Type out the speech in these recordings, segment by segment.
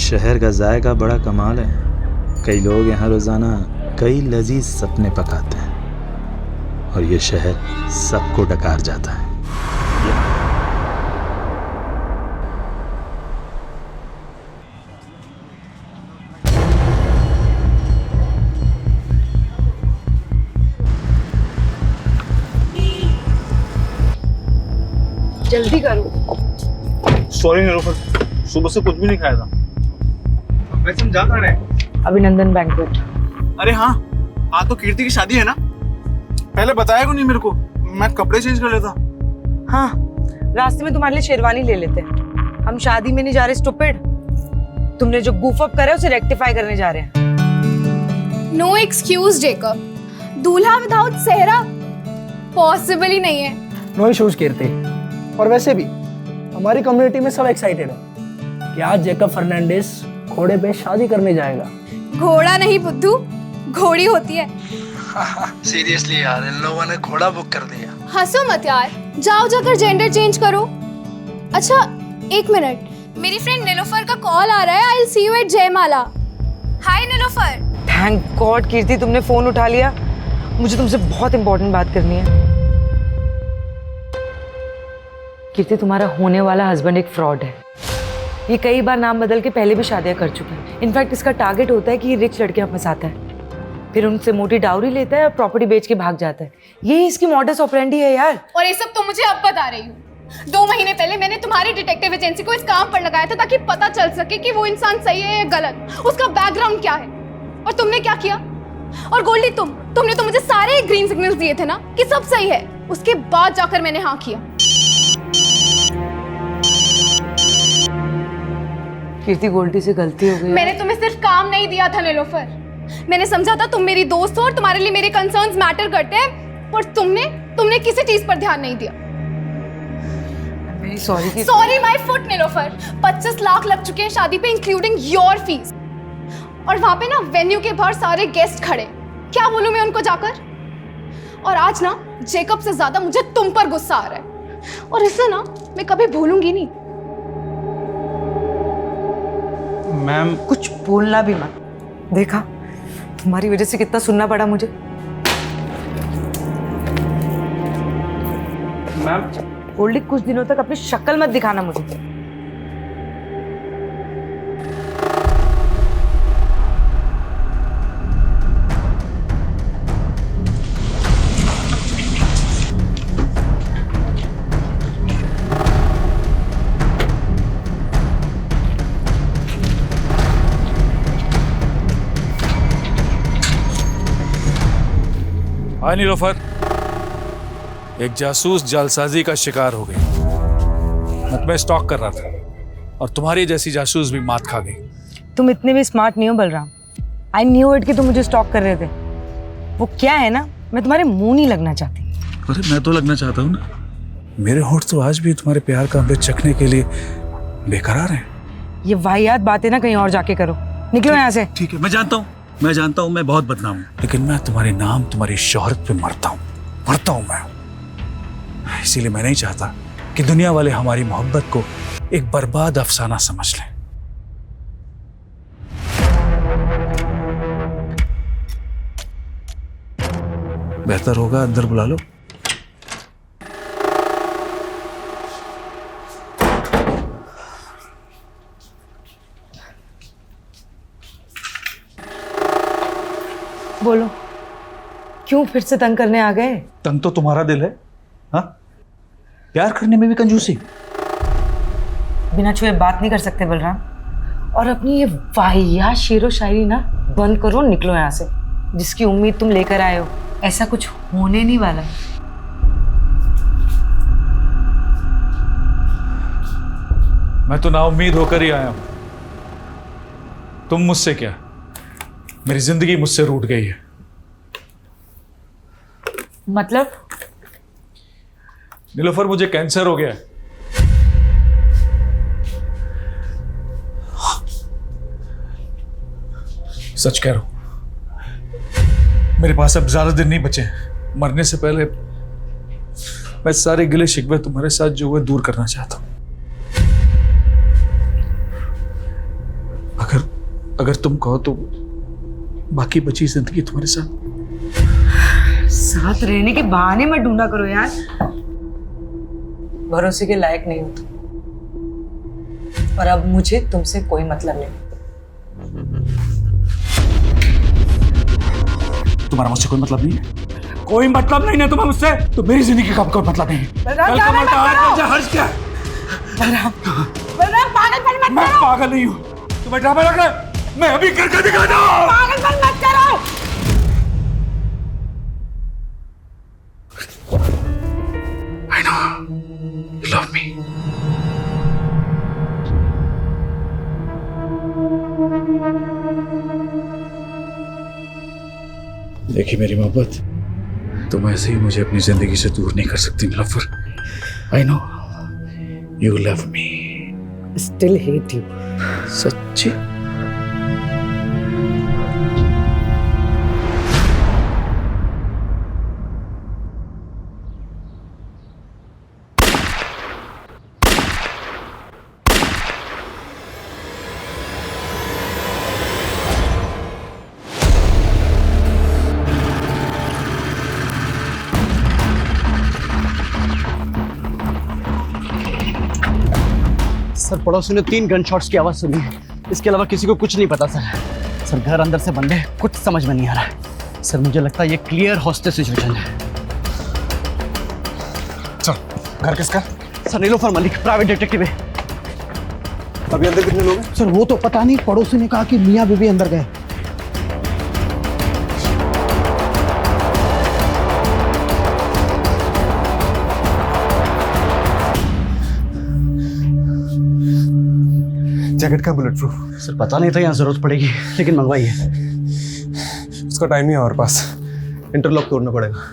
शहर का जायका बड़ा कमाल है। कई लोग यहाँ रोज़ाना कई लजीज सपने पकाते हैं और ये शहर सबको डकार जाता है। जल्दी करो। सॉरी निलोफर, सुबह से कुछ भी नहीं खाया था। वैसे हम जा कहाँ रहे हैं? अभिनंदन बैंक्वेट। अरे हाँ, आज तो कीर्ति की शादी है ना। पहले बताया क्यों नहीं मेरे को? मैं कपड़े चेंज कर लेता। हाँ, रास्ते में तुम्हारे लिए शेरवानी ले लेते हैं। हम शादी में नहीं जा रहे स्टूपिड। तुमने जो गूफ अप करा है उसे रेक्टिफाई करने जा रहे हैं। नो एक्सक्यूज जेकब, दूल्हा विदाउट सेहरा पॉसिबल ही नहीं है। नो इश्यूज कीर्ति। और वैसे भी हमारी कम्युनिटी में सब एक्साइटेड है कि आज जेकब फर्नांडिस घोड़े पे शादी करने जाएगा। घोड़ा नहीं बुद्धू, घोड़ी होती है। सीरियसली यार, इन लोगों ने घोड़ा बुक कर दिया। हंसो मत यार, जाओ जाकर जेंडर चेंज करो। अच्छा एक मिनट, मेरी फ्रेंड नीलोफर का कॉल आ रहा है। I will see you at Jaimala. Hi Nilofar. Thank God Kirti तुमने फोन उठा लिया। मुझे तुमसे बहुत इंपॉर्टेंट बात करनी है। कीर्ति, तुम्हारा होने वाला हस्बैंड एक फ्रॉड है। ये कई बार नाम बदल के पहले भी शादियां कर चुका है। इनफैक्ट इसका टारगेट होता है कि ये रिच लड़कियां फंसाता है, फिर उनसे मोटी डाउरी लेता है और प्रॉपर्टी बेच के भाग जाता है। ये इसकी मॉडस ऑपरेंडी है यार। और ये सब तो मुझे अब बता रही हूँ। 2 महीने पहले मैंने तुम्हारी डिटेक्टिव एजेंसी को इस काम पर लगाया था ताकि पता चल सके कि वो इंसान सही है या गलत, उसका बैकग्राउंड क्या है। और तुमने क्या किया? और गोल्डी, तुमने तो मुझे सारे ग्रीन सिग्नल्स दिए थे ना कि सब सही है। उसके बाद जाकर मैंने हाँ किया। कीर्ति, गोल्डी से गलती हो गई। मैंने तुम्हें सिर्फ काम नहीं दिया था नीलोफर। मैंने समझा था तुम मेरी दोस्त हो और तुम्हारे लिए मेरे कंसर्न्स मैटर करते हैं, पर तुमने किसी चीज पर ध्यान नहीं दिया। Sorry my foot Nilofar. 25 lakh लग चुके हैं शादी पे, इंक्लूडिंग योर फीस। और वहां पे ना वेन्यू के बाहर सारे गेस्ट खड़े। क्या बोलूं मैं उनको जाकर? और आज ना जेकब से ज्यादा मुझे तुम पर गुस्सा आ रहा है, और इसे ना मैं कभी भूलूंगी नहीं। मैम, कुछ बोलना भी मत। देखा, तुम्हारी वजह से कितना सुनना पड़ा मुझे। मैम गोल्डी, कुछ दिनों तक अपनी शक्ल मत दिखाना मुझे। हाय नीलोफर, एक जासूस जालसाजी का शिकार हो गई। मैं तुम्हें स्टॉक कर रहा था और तुम्हारी जैसी जासूस भी मात खा गई। तुम इतने भी स्मार्ट नहीं हो बलराम। आई न्यू इट कि तुम मुझे स्टॉक कर रहे थे। वो क्या है ना, मैं तुम्हारे मुंह नहीं लगना चाहती। अरे मैं तो लगना चाहता हूँ ना। मेरे होंठ तो आज भी तुम्हारे प्यार का अमृत चखने के लिए बेकरार हैं। ये वाहियात बातें ना कहीं और जाके करो। निकलो यहाँ से। ठीक है, मैं जानता हूँ मैं बहुत बदनाम हूँ, लेकिन मैं तुम्हारे नाम, तुम्हारी शोहरत पे मरता हूँ मैं। इसीलिए मैं नहीं चाहता कि दुनिया वाले हमारी मोहब्बत को एक बर्बाद अफसाना समझ लें। बेहतर होगा अंदर बुला लो। बोलो, क्यों फिर से तंग करने आ गए? तंग तो तुम्हारा दिल है। हाँ, प्यार करने में भी कंजूसी। बिना छुए बात नहीं कर सकते बलराम। और अपनी ये वाहियात शेरो शायरी ना बंद करो, निकलो यहाँ से। जिसकी उम्मीद तुम लेकर आए हो, ऐसा कुछ होने नहीं वाला। मैं तो नाउम्मीद होकर ही आया हूं। तुम मुझसे क्या, मेरी जिंदगी मुझसे रूठ गई है। मतलब? नीलोफर, मुझे कैंसर हो गया है। सच कह रहा हूं, मेरे पास अब ज्यादा दिन नहीं बचे। मरने से पहले मैं सारे गिले शिकवे तुम्हारे साथ जो हुए दूर करना चाहता हूं। अगर तुम कहो तो बाकी बची जिंदगी तुम्हारे साथ रहने के बहाने मत ढूंढा करो यार, भरोसे के लायक नहीं हो तुम। और अब मुझे तुमसे कोई मतलब नहीं। तुम्हारा मुझसे कोई मतलब नहीं है? कोई मतलब नहीं है तुम्हें मुझसे? तो मेरी जिंदगी का कोई मतलब नहीं है। कल का मरता आज का हर्ष क्या है? बलराम पागलपन मत मैं पागल नहीं हूँ, तुम्हें ड्रामा लग रहा है? मैं अभी करके दिखाता हूँ। पागलपन मत करो। I know you love me. देखिए मेरी मोहब्बत, तुम ऐसे ही मुझे अपनी जिंदगी से दूर नहीं कर सकती Nilofar. I know you love me. Still hate you. सच्ची? सर पड़ोसी ने 3 गन शॉट्स की आवाज सुनी है, इसके अलावा किसी को कुछ नहीं पता सर। सर घर अंदर से बंद है, कुछ समझ में नहीं आ रहा है सर। मुझे लगता है ये क्लियर हॉस्टेज सिचुएशन है। चल, घर किसका? Sir Nilofar Malik, private detective है। अभी अंदर कितने लोग हैं? सर वो तो पता नहीं, पड़ोसी ने कहा कि मियाँ बीबी अंदर गए। जैकेट का बुलेट प्रूफ? सर पता नहीं था यहाँ जरूरत पड़ेगी, लेकिन मंगवाई है। उसका टाइम नहीं है हमारे पास, इंटरलॉक तोड़ना पड़ेगा।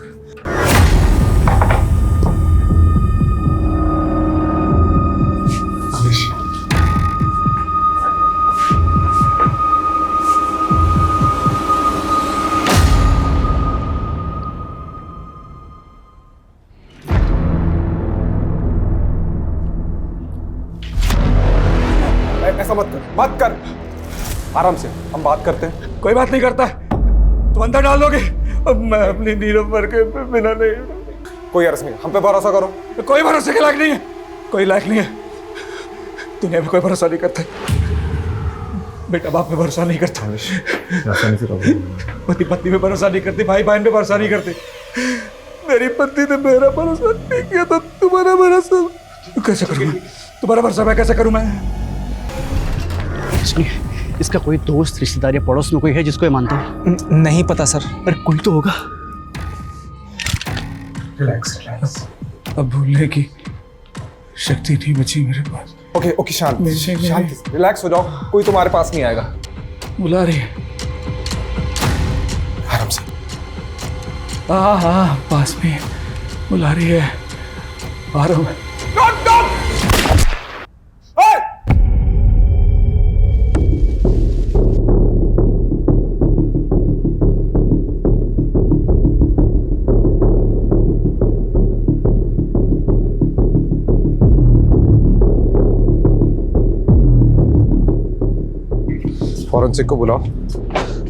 ऐसा मत कर, आराम से हम बात करते हैं। कोई बात नहीं करता, तुम अंदर डाल दोगे। अब मैं अपनी नीलोफर के बिना नहीं। कोई अर्ज नहीं, हम पे भरोसा करो। कोई भरोसे के लायक नहीं है, कोई लायक नहीं है। दुनिया में कोई भरोसा नहीं करता। बेटा बाप पे भरोसा नहीं करता, पति पत्नी पे भरोसा नहीं करती, भाई बहन पे भरोसा नहीं करते। मेरी पत्नी ने मेरा भरोसा नहीं किया तो तुम्हारा भरोसा कैसे करूँ मैं? तुम्हारा भरोसा मैं कैसे करूँ मैं? इसका कोई दोस्त, रिश्तेदार या पड़ोस में कोई है जिसको ये मानता है? नहीं पता सर। अरे कोई तो होगा। रिलैक्स। अब भूलने की शक्ति नहीं बची मेरे पास। ओके शांत, रिलैक्स हो जाओ, कोई तुम्हारे पास नहीं आएगा। बुला रही है। आराम से। हाँ पास में बुला रही है, आ रहा हूँ मैं। फॉरेंसिक को बुलाओ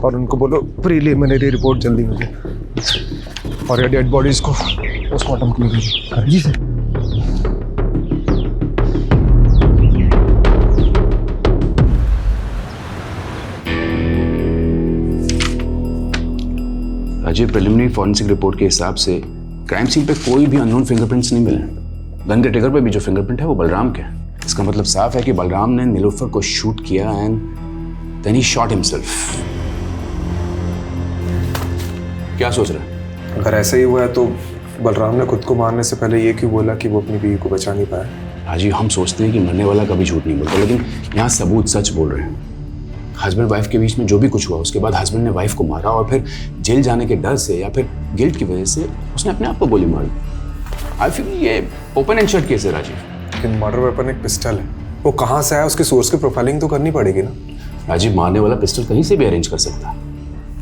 और उनको बोलो प्रीलिमिनरी रिपोर्ट जल्दी मुझे, और ये डेड बॉडीज को पोस्टमार्टम के लिए भेजो। जी sir. Rajiv, preliminary forensic report के हिसाब से क्राइम सीन पे कोई भी अननोन फिंगरप्रिंट्स नहीं मिले। गन के ट्रिगर पे भी जो फिंगरप्रिंट है वो बलराम के है। इसका मतलब साफ है कि बलराम ने नीलोफर को शूट किया and then he shot himself. क्या सोच रहा है? अगर ऐसा ही हुआ है तो बलराम ने खुद को मारने से पहले ये क्यों बोला कि वो अपनी बीवी को बचा नहीं पाया? राजीव, हम सोचते हैं कि मरने वाला कभी झूठ नहीं बोलता, लेकिन यहाँ सबूत सच बोल रहे हैं। हस्बैंड वाइफ के बीच में जो भी कुछ हुआ, उसके बाद हस्बैंड ने वाइफ को मारा और फिर जेल जाने के डर से या फिर गिल्ट की वजह से उसने अपने आप को गोली मारी। आई फील ये ओपन एंड शट केस है राजीव। लेकिन मर्डर वेपन एक पिस्टल है, वो कहाँ से आया, उसके सोर्स की प्रोफाइलिंग तो करनी पड़ेगी ना। राजीव, मारने वाला पिस्टल कहीं से भी अरेंज कर सकता है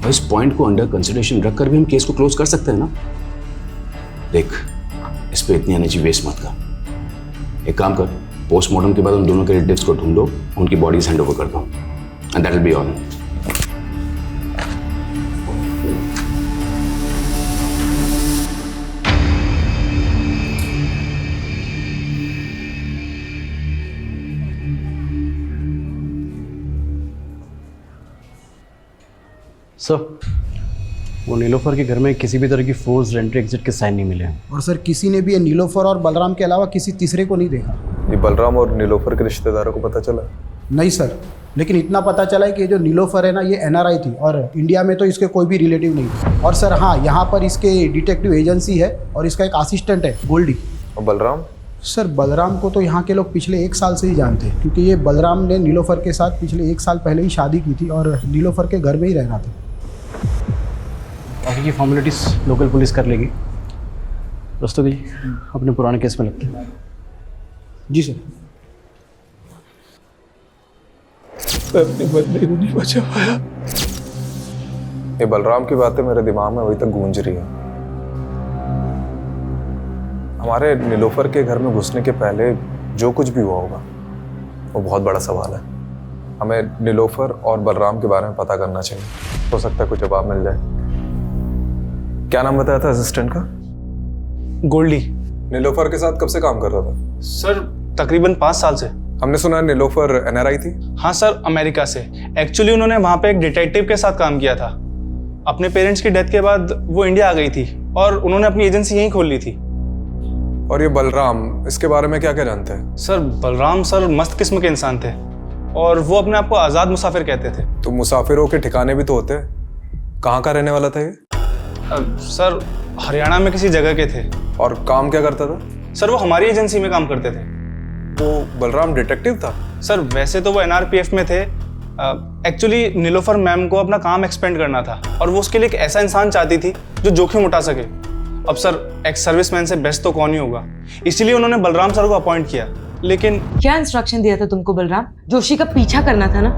और इस पॉइंट को अंडर कंसिडरेशन रखकर भी हम केस को क्लोज कर सकते हैं ना। देख, इस पे इतनी एनर्जी वेस्ट मत कर। एक काम कर, पोस्टमार्टम के बाद उन दोनों के रिलेटिव्स को ढूंढो, उनकी बॉडीज हैंड ओवर कर दो And that'll be all. Sir, वो नीलोफर के घर में किसी भी तरह की फोर्स एंट्री एग्जिट के साइन नहीं मिले हैं। और सर किसी ने भी ये नीलोफर और बलराम के अलावा किसी तीसरे को नहीं देखा। ये बलराम और नीलोफर के रिश्तेदारों को पता चला? नहीं सर, लेकिन इतना पता चला है कि ये जो नीलोफर है ना, ये NRI थी और इंडिया में तो इसके कोई भी रिलेटिव नहीं था। और सर हाँ, यहाँ पर इसके डिटेक्टिव एजेंसी है और इसका एक असिस्टेंट है गोल्डी। और बलराम? सर बलराम को तो यहाँ के लोग पिछले 1 साल से ही जानते हैं, क्योंकि ये बलराम ने नीलोफर के साथ पिछले 1 साल पहले ही शादी की थी और नीलोफर के घर में ही रहना था। बाकी की फॉर्मेलिटीज लोकल पुलिस कर लेगी। रस्तोगी अपने पुराने केस में लगते हैं। जी सर। मैं अपने बंदे को नहीं बचा पाया। ये बलराम की बातें मेरे दिमाग में अभी तक गूंज रही हैं। हमारे नीलोफर के घर में घुसने के पहले जो कुछ भी हुआ होगा वो बहुत बड़ा सवाल है। हमें नीलोफर और बलराम के बारे में पता करना चाहिए। हो सकता है कुछ जवाब मिल जाए। क्या नाम बताया था असिस्टेंट का? गोल्डी। नीलोफर के साथ कब से काम कर रहा था? सर तकरीबन 5 साल से। हमने सुना नीलोफर NRI थी। हाँ सर, अमेरिका से। एक्चुअली उन्होंने वहाँ पे एक डिटेक्टिव के साथ काम किया था। अपने पेरेंट्स की डेथ के बाद वो इंडिया आ गई थी और उन्होंने अपनी एजेंसी यहीं खोल ली थी। और ये बलराम, इसके बारे में क्या क्या जानते हैं? सर बलराम सर मस्त किस्म के इंसान थे और वो अपने आप को आज़ाद मुसाफिर कहते थे। तो मुसाफिरों के ठिकाने भी तो होते हैं। कहाँ का रहने वाला था ये? सर हरियाणा में किसी जगह के थे। और काम क्या करता था? सर वो हमारी एजेंसी में काम करते थे। वो बलराम डिटेक्टिव था? सर वैसे तो वो NRPF में थे। एक्चुअली नीलोफर मैम को अपना काम एक्सपेंड करना था और वो उसके लिए एक ऐसा इंसान चाहती थी जो जोखिम उठा सके। अब सर एक सर्विसमैन से बेस्ट तो कौन ही होगा, इसीलिए उन्होंने बलराम सर को अपॉइंट किया। लेकिन क्या इंस्ट्रक्शन दिया था तुमको बलराम? जोशी का पीछा करना था ना,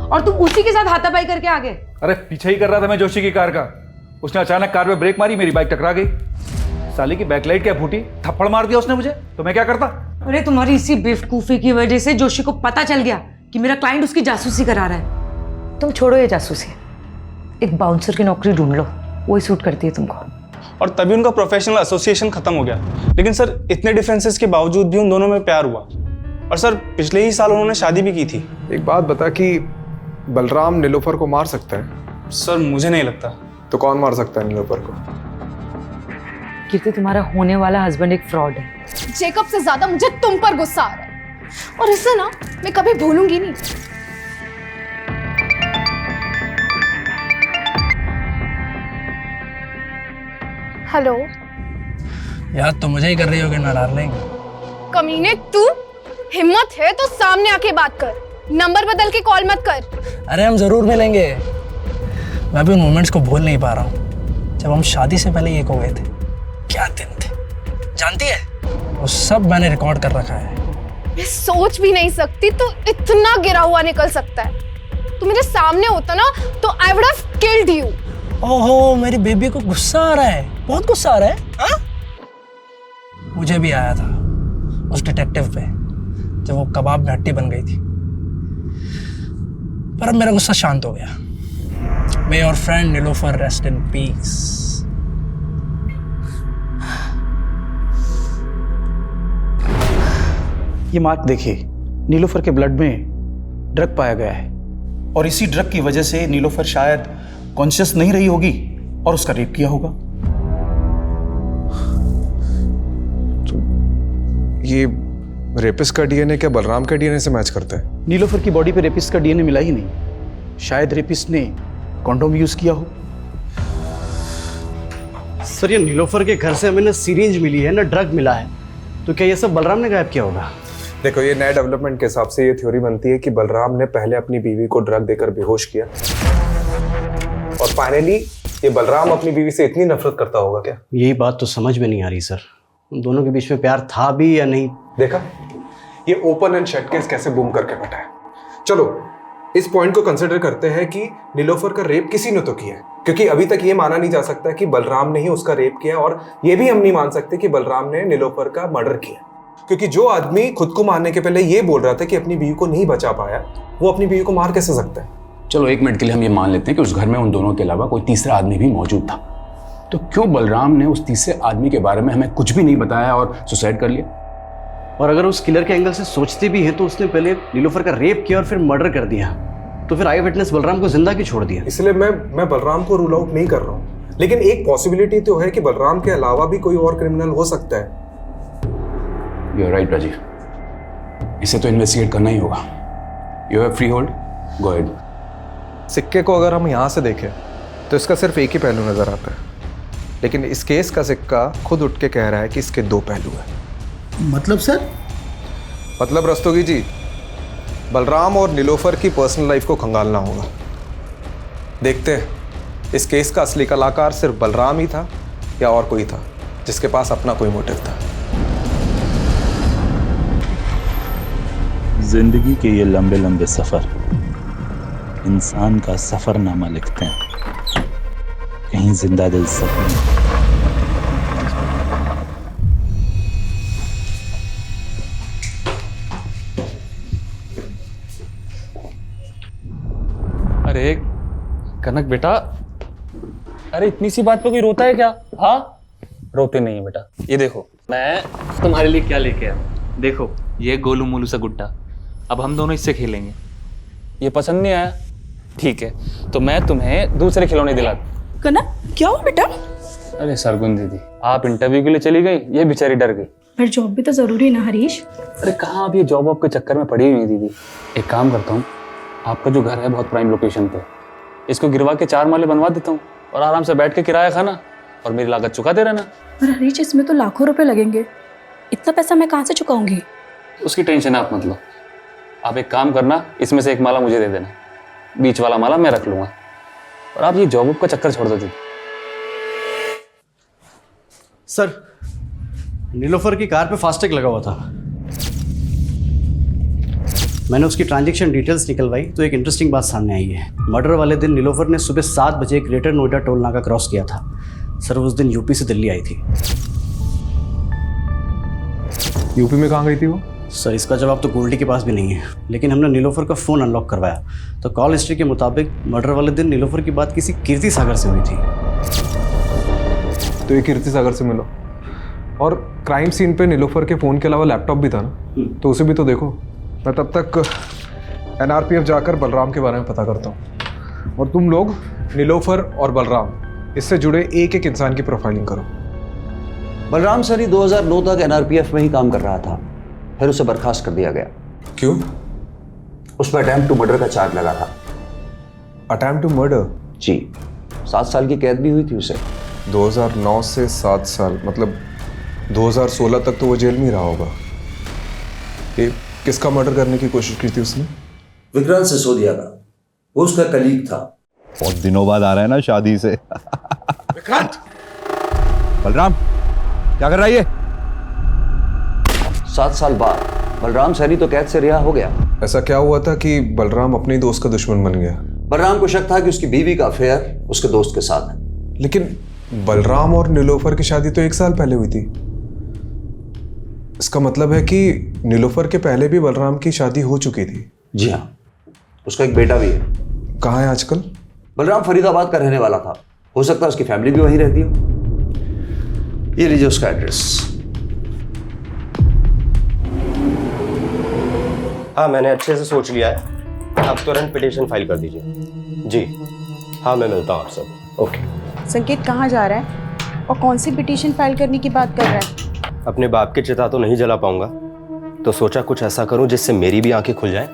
और तुम उसी के साथ हाथापाई करके आ गए। अरे पीछे ही कर रहा था मैं जोशी की कार का। उसने अचानक कार में ब्रेक मारी, मेरी बाइक टकरा गई। साले की बैकलाइट क्या फूटी, थप्पड़ मार दिया उसने मुझे, तो मैं क्या करता? अरे तुम्हारी इसी बेवकूफी की वजह से जोशी को पता चल गया कि मेरा क्लाइंट उसकी जासूसी करा रहा है। तुम छोड़ो ये जासूसी, एक बाउंसर की नौकरी ढूंढ लो, वही सूट करती है तुमको। और तभी उनका प्रोफेशनल एसोसिएशन खत्म हो गया। लेकिन सर इतने डिफरेंसेस के बावजूद भी उन दोनों में प्यार हुआ और सर पिछले ही साल उन्होंने शादी भी की थी। एक बात बता कि बलराम नीलोफर को मार सकता है? सर मुझे नहीं लगता। तो कौन मार सकता है नीलोफर को? कीर्ति, तुम्हारा होने वाला हस्बैंड एक फ्रॉड है। जेकब से ज्यादा मुझे तुम पर गुस्सा आ रहा है और इसे ना मैं कभी भूलूंगी नहीं। हेलो याद तो मुझे ही कर रही होगी ना डार्लिंग। कमीने, तू हिम्मत है तो सामने आके बात कर, नंबर बदल के कॉल मत कर। अरे हम जरूर मिलेंगे। मैं भी उन मोमेंट्स को भूल नहीं पा रहा हूँ जब हम शादी से पहले एक हो गए थे। क्या दिन थे, जानती है? वो सब मैंने रिकॉर्ड कर रखा है। मैं सोच भी नहीं सकती तू इतना गिरा हुआ निकल सकता है। तू मेरे सामने होता ना तो I would have killed you. ओहो, मेरी बेबी को गुस्सा आ रहा है, बहुत गुस्सा आ रहा है। हाँ? मुझे भी आया था उस डिटेक्टिव पे जब वो कबाब में हड्डी बन गई थी, पर अब मेरा गुस्सा शांत हो गया। May your friend Nilofar rest in peace. ये मार्क देखिए, नीलोफर के ब्लड में ड्रग पाया गया है और इसी ड्रग की वजह से नीलोफर शायद कॉन्शियस नहीं रही होगी और उसका रेप किया होगा। तो ये रेपिस्ट का DNA क्या बलराम के DNA से मैच करता है? नीलोफर की बॉडी पे रेपिस्ट का DNA मिला ही नहीं। शायद रेपिस्ट ने कॉन्डोम यूज किया हो। सर ये नीलोफर के घर से हमें ना सीरिंज मिली है ना ड्रग मिला है, तो क्या ये सब बलराम ने गायब किया होगा? देखो, ये नए डेवलपमेंट के हिसाब से ये थ्योरी बनती है कि बलराम ने पहले अपनी बीवी को ड्रग देकर बेहोश किया और फाइनली ये बलराम अपनी बीवी से इतनी नफरत करता होगा क्या? यही बात तो समझ में नहीं आ रही सर, उन दोनों के बीच में प्यार था भी या नहीं। देखा, ये ओपन एंड शट केस कैसे बूम करके बैठा है। चलो इस पॉइंट को कंसिडर करते हैं कि नीलोफर का रेप किसी ने तो किया है, क्योंकि अभी तक ये माना नहीं जा सकता कि बलराम ने ही उसका रेप किया और ये भी हम नहीं मान सकते कि बलराम ने नीलोफर का मर्डर किया। क्योंकि जो आदमी खुद को मारने के पहले ये बोल रहा था कि अपनी बीवी को नहीं बचा पाया, वो अपनी बीवी को मार कैसे सकता है? चलो 1 मिनट के लिए हम ये मान लेते हैं कि उस घर में उन दोनों के अलावा कोई तीसरा आदमी भी मौजूद था, तो क्यों बलराम ने उस तीसरे आदमी के बारे में हमें कुछ भी नहीं बताया और सुसाइड कर लिया? और अगर उस किलर के एंगल से सोचते भी हैं तो उसने पहले नीलोफर का रेप किया और फिर मर्डर कर दिया, तो फिर आई विटनेस बलराम को जिंदा क्यों छोड़ दिया? इसलिए मैं बलराम को रूल आउट नहीं कर रहा हूँ, लेकिन एक पॉसिबिलिटी तो है कि बलराम के अलावा भी कोई और क्रिमिनल हो सकता है। यू आर राइट राजीव, इसे तो इन्वेस्टिगेट करना ही होगा। You have free hold, go ahead. सिक्के को अगर हम यहाँ से देखें तो इसका सिर्फ एक ही पहलू नजर आता है, लेकिन इस केस का सिक्का खुद उठ के कह रहा है कि इसके 2 पहलू हैं। मतलब सर? मतलब रस्तोगी जी, बलराम और नीलोफर की पर्सनल लाइफ को खंगालना होगा। देखते हैं इस केस का असली कलाकार सिर्फ बलराम ही था या और कोई था जिसके पास अपना कोई मोटिव था। जिंदगी के ये लंबे लंबे सफर इंसान का सफरनामा लिखते हैं, कहीं जिंदा दिल सफर। अरे कनक बेटा, अरे इतनी सी बात पे कोई रोता है क्या? हाँ, रोते नहीं है बेटा। ये देखो, मैं तुम्हारे लिए क्या लेके आया। देखो, ये गोलू मोलू सा गुड्डा, अब हम दोनों इससे खेलेंगे। ये पसंद नहीं आया? ठीक है, तो मैं तुम्हें दूसरे खिलौने दिलाता। कनक, क्या हुआ बेटा? अरे सरगुन दीदी, आप इंटरव्यू के लिए चली गई, ये बेचारी डर गई। पर जॉब भी तो जरूरी है ना हरीश? अरे कहाँ, आप ये जॉब वॉब के चक्कर में पड़ी हुई है दीदी। एक काम करता हूँ, आपका जो घर है बहुत प्राइम लोकेशन पे, इसको गिरवा के 4 माले बनवा देता हूँ और आराम से बैठ के किराया खाना और मेरी लागत चुकाते रहना। पर हरीश, इसमें तो लाखों रुपए लगेंगे, इतना पैसा मैं कहाँ से चुकाऊंगी? उसकी टेंशन आप मत लो। आप एक काम करना, इसमें से 1 माला मुझे दे देना, बीच वाला माला मैं रख लूंगा, और आप ये जॉब वॉब का चक्कर छोड़ दो दीदी। सर, नीलोफर की कार पे फास्टैग लगा हुआ था। मैंने उसकी ट्रांजैक्शन डिटेल्स निकलवाई तो एक इंटरेस्टिंग बात सामने आई है। मर्डर वाले दिन नीलोफर ने सुबह 7 बजे ग्रेटर नोएडा टोल नाका क्रॉस किया था। सर, उस दिन यूपी से दिल्ली आई थी। यूपी में कहाँ गई थी वो? सर, इसका जवाब तो गोल्डी के पास भी नहीं है, लेकिन हमने नीलोफर का फ़ोन अनलॉक करवाया तो कॉल हिस्ट्री के मुताबिक मर्डर वाले दिन नीलोफर की बात किसी कीर्ति सागर से हुई थी। तो ये कीर्ति सागर से मिलो, और क्राइम सीन पे नीलोफर के फ़ोन के अलावा लैपटॉप भी था ना, तो उसे भी तो देखो। मैं तब तक NRPF जाकर बलराम के बारे में पता करता हूँ, और तुम लोग नीलोफर और बलराम इससे जुड़े एक एक इंसान की प्रोफाइलिंग करो। बलराम सर ही 2009 तक NRPF में ही काम कर रहा था, फिर उसे बर्खास्त कर दिया गया। क्यों? उस पर अटेम्प्ट टू मर्डर का चार्ज लगा था। Attempt to murder? जी, 7 साल की कैद भी हुई थी उसे। 2009 से 7 साल, मतलब 2016 तक तो वो जेल में ही रहा होगा। ये किसका मर्डर करने की कोशिश की थी उसने? विक्रांत सिसोदिया का, वो उसका कलीग था। बहुत दिनों बाद आ रहा है ना शादी से। विक्रांत! बलराम, क्या कर रहा है ये? 7 साल बाद बलराम सैनी तो कैद से रिहा हो गया। ऐसा क्या हुआ था कि बलराम अपने दोस्त का दुश्मन बन गया? बलराम को शक था कि उसकी बीवी का अफेयर उसके दोस्त के साथ है। लेकिन बलराम और नीलोफर की शादी तो 1 साल पहले हुई थी। इसका मतलब है कि नीलोफर के पहले भी बलराम की शादी हो चुकी थी। जी हाँ, उसका एक बेटा भी है। कहाँ है आजकल? बलराम फरीदाबाद का रहने वाला था, हो सकता है उसकी फैमिली भी वहीं रहती हो। ये लीजिए उसका एड्रेस। हाँ, मैंने अच्छे से सोच लिया है, आप तुरंत पिटीशन फाइल कर दीजिए। जी हाँ, मैं मिलता हूँ आप सब। ओके। संकेत कहाँ जा रहा है और कौन सी पिटीशन फाइल करने की बात कर रहा है? अपने बाप की चिता तो नहीं जला पाऊंगा, तो सोचा कुछ ऐसा करूं जिससे मेरी भी आंखें खुल जाएं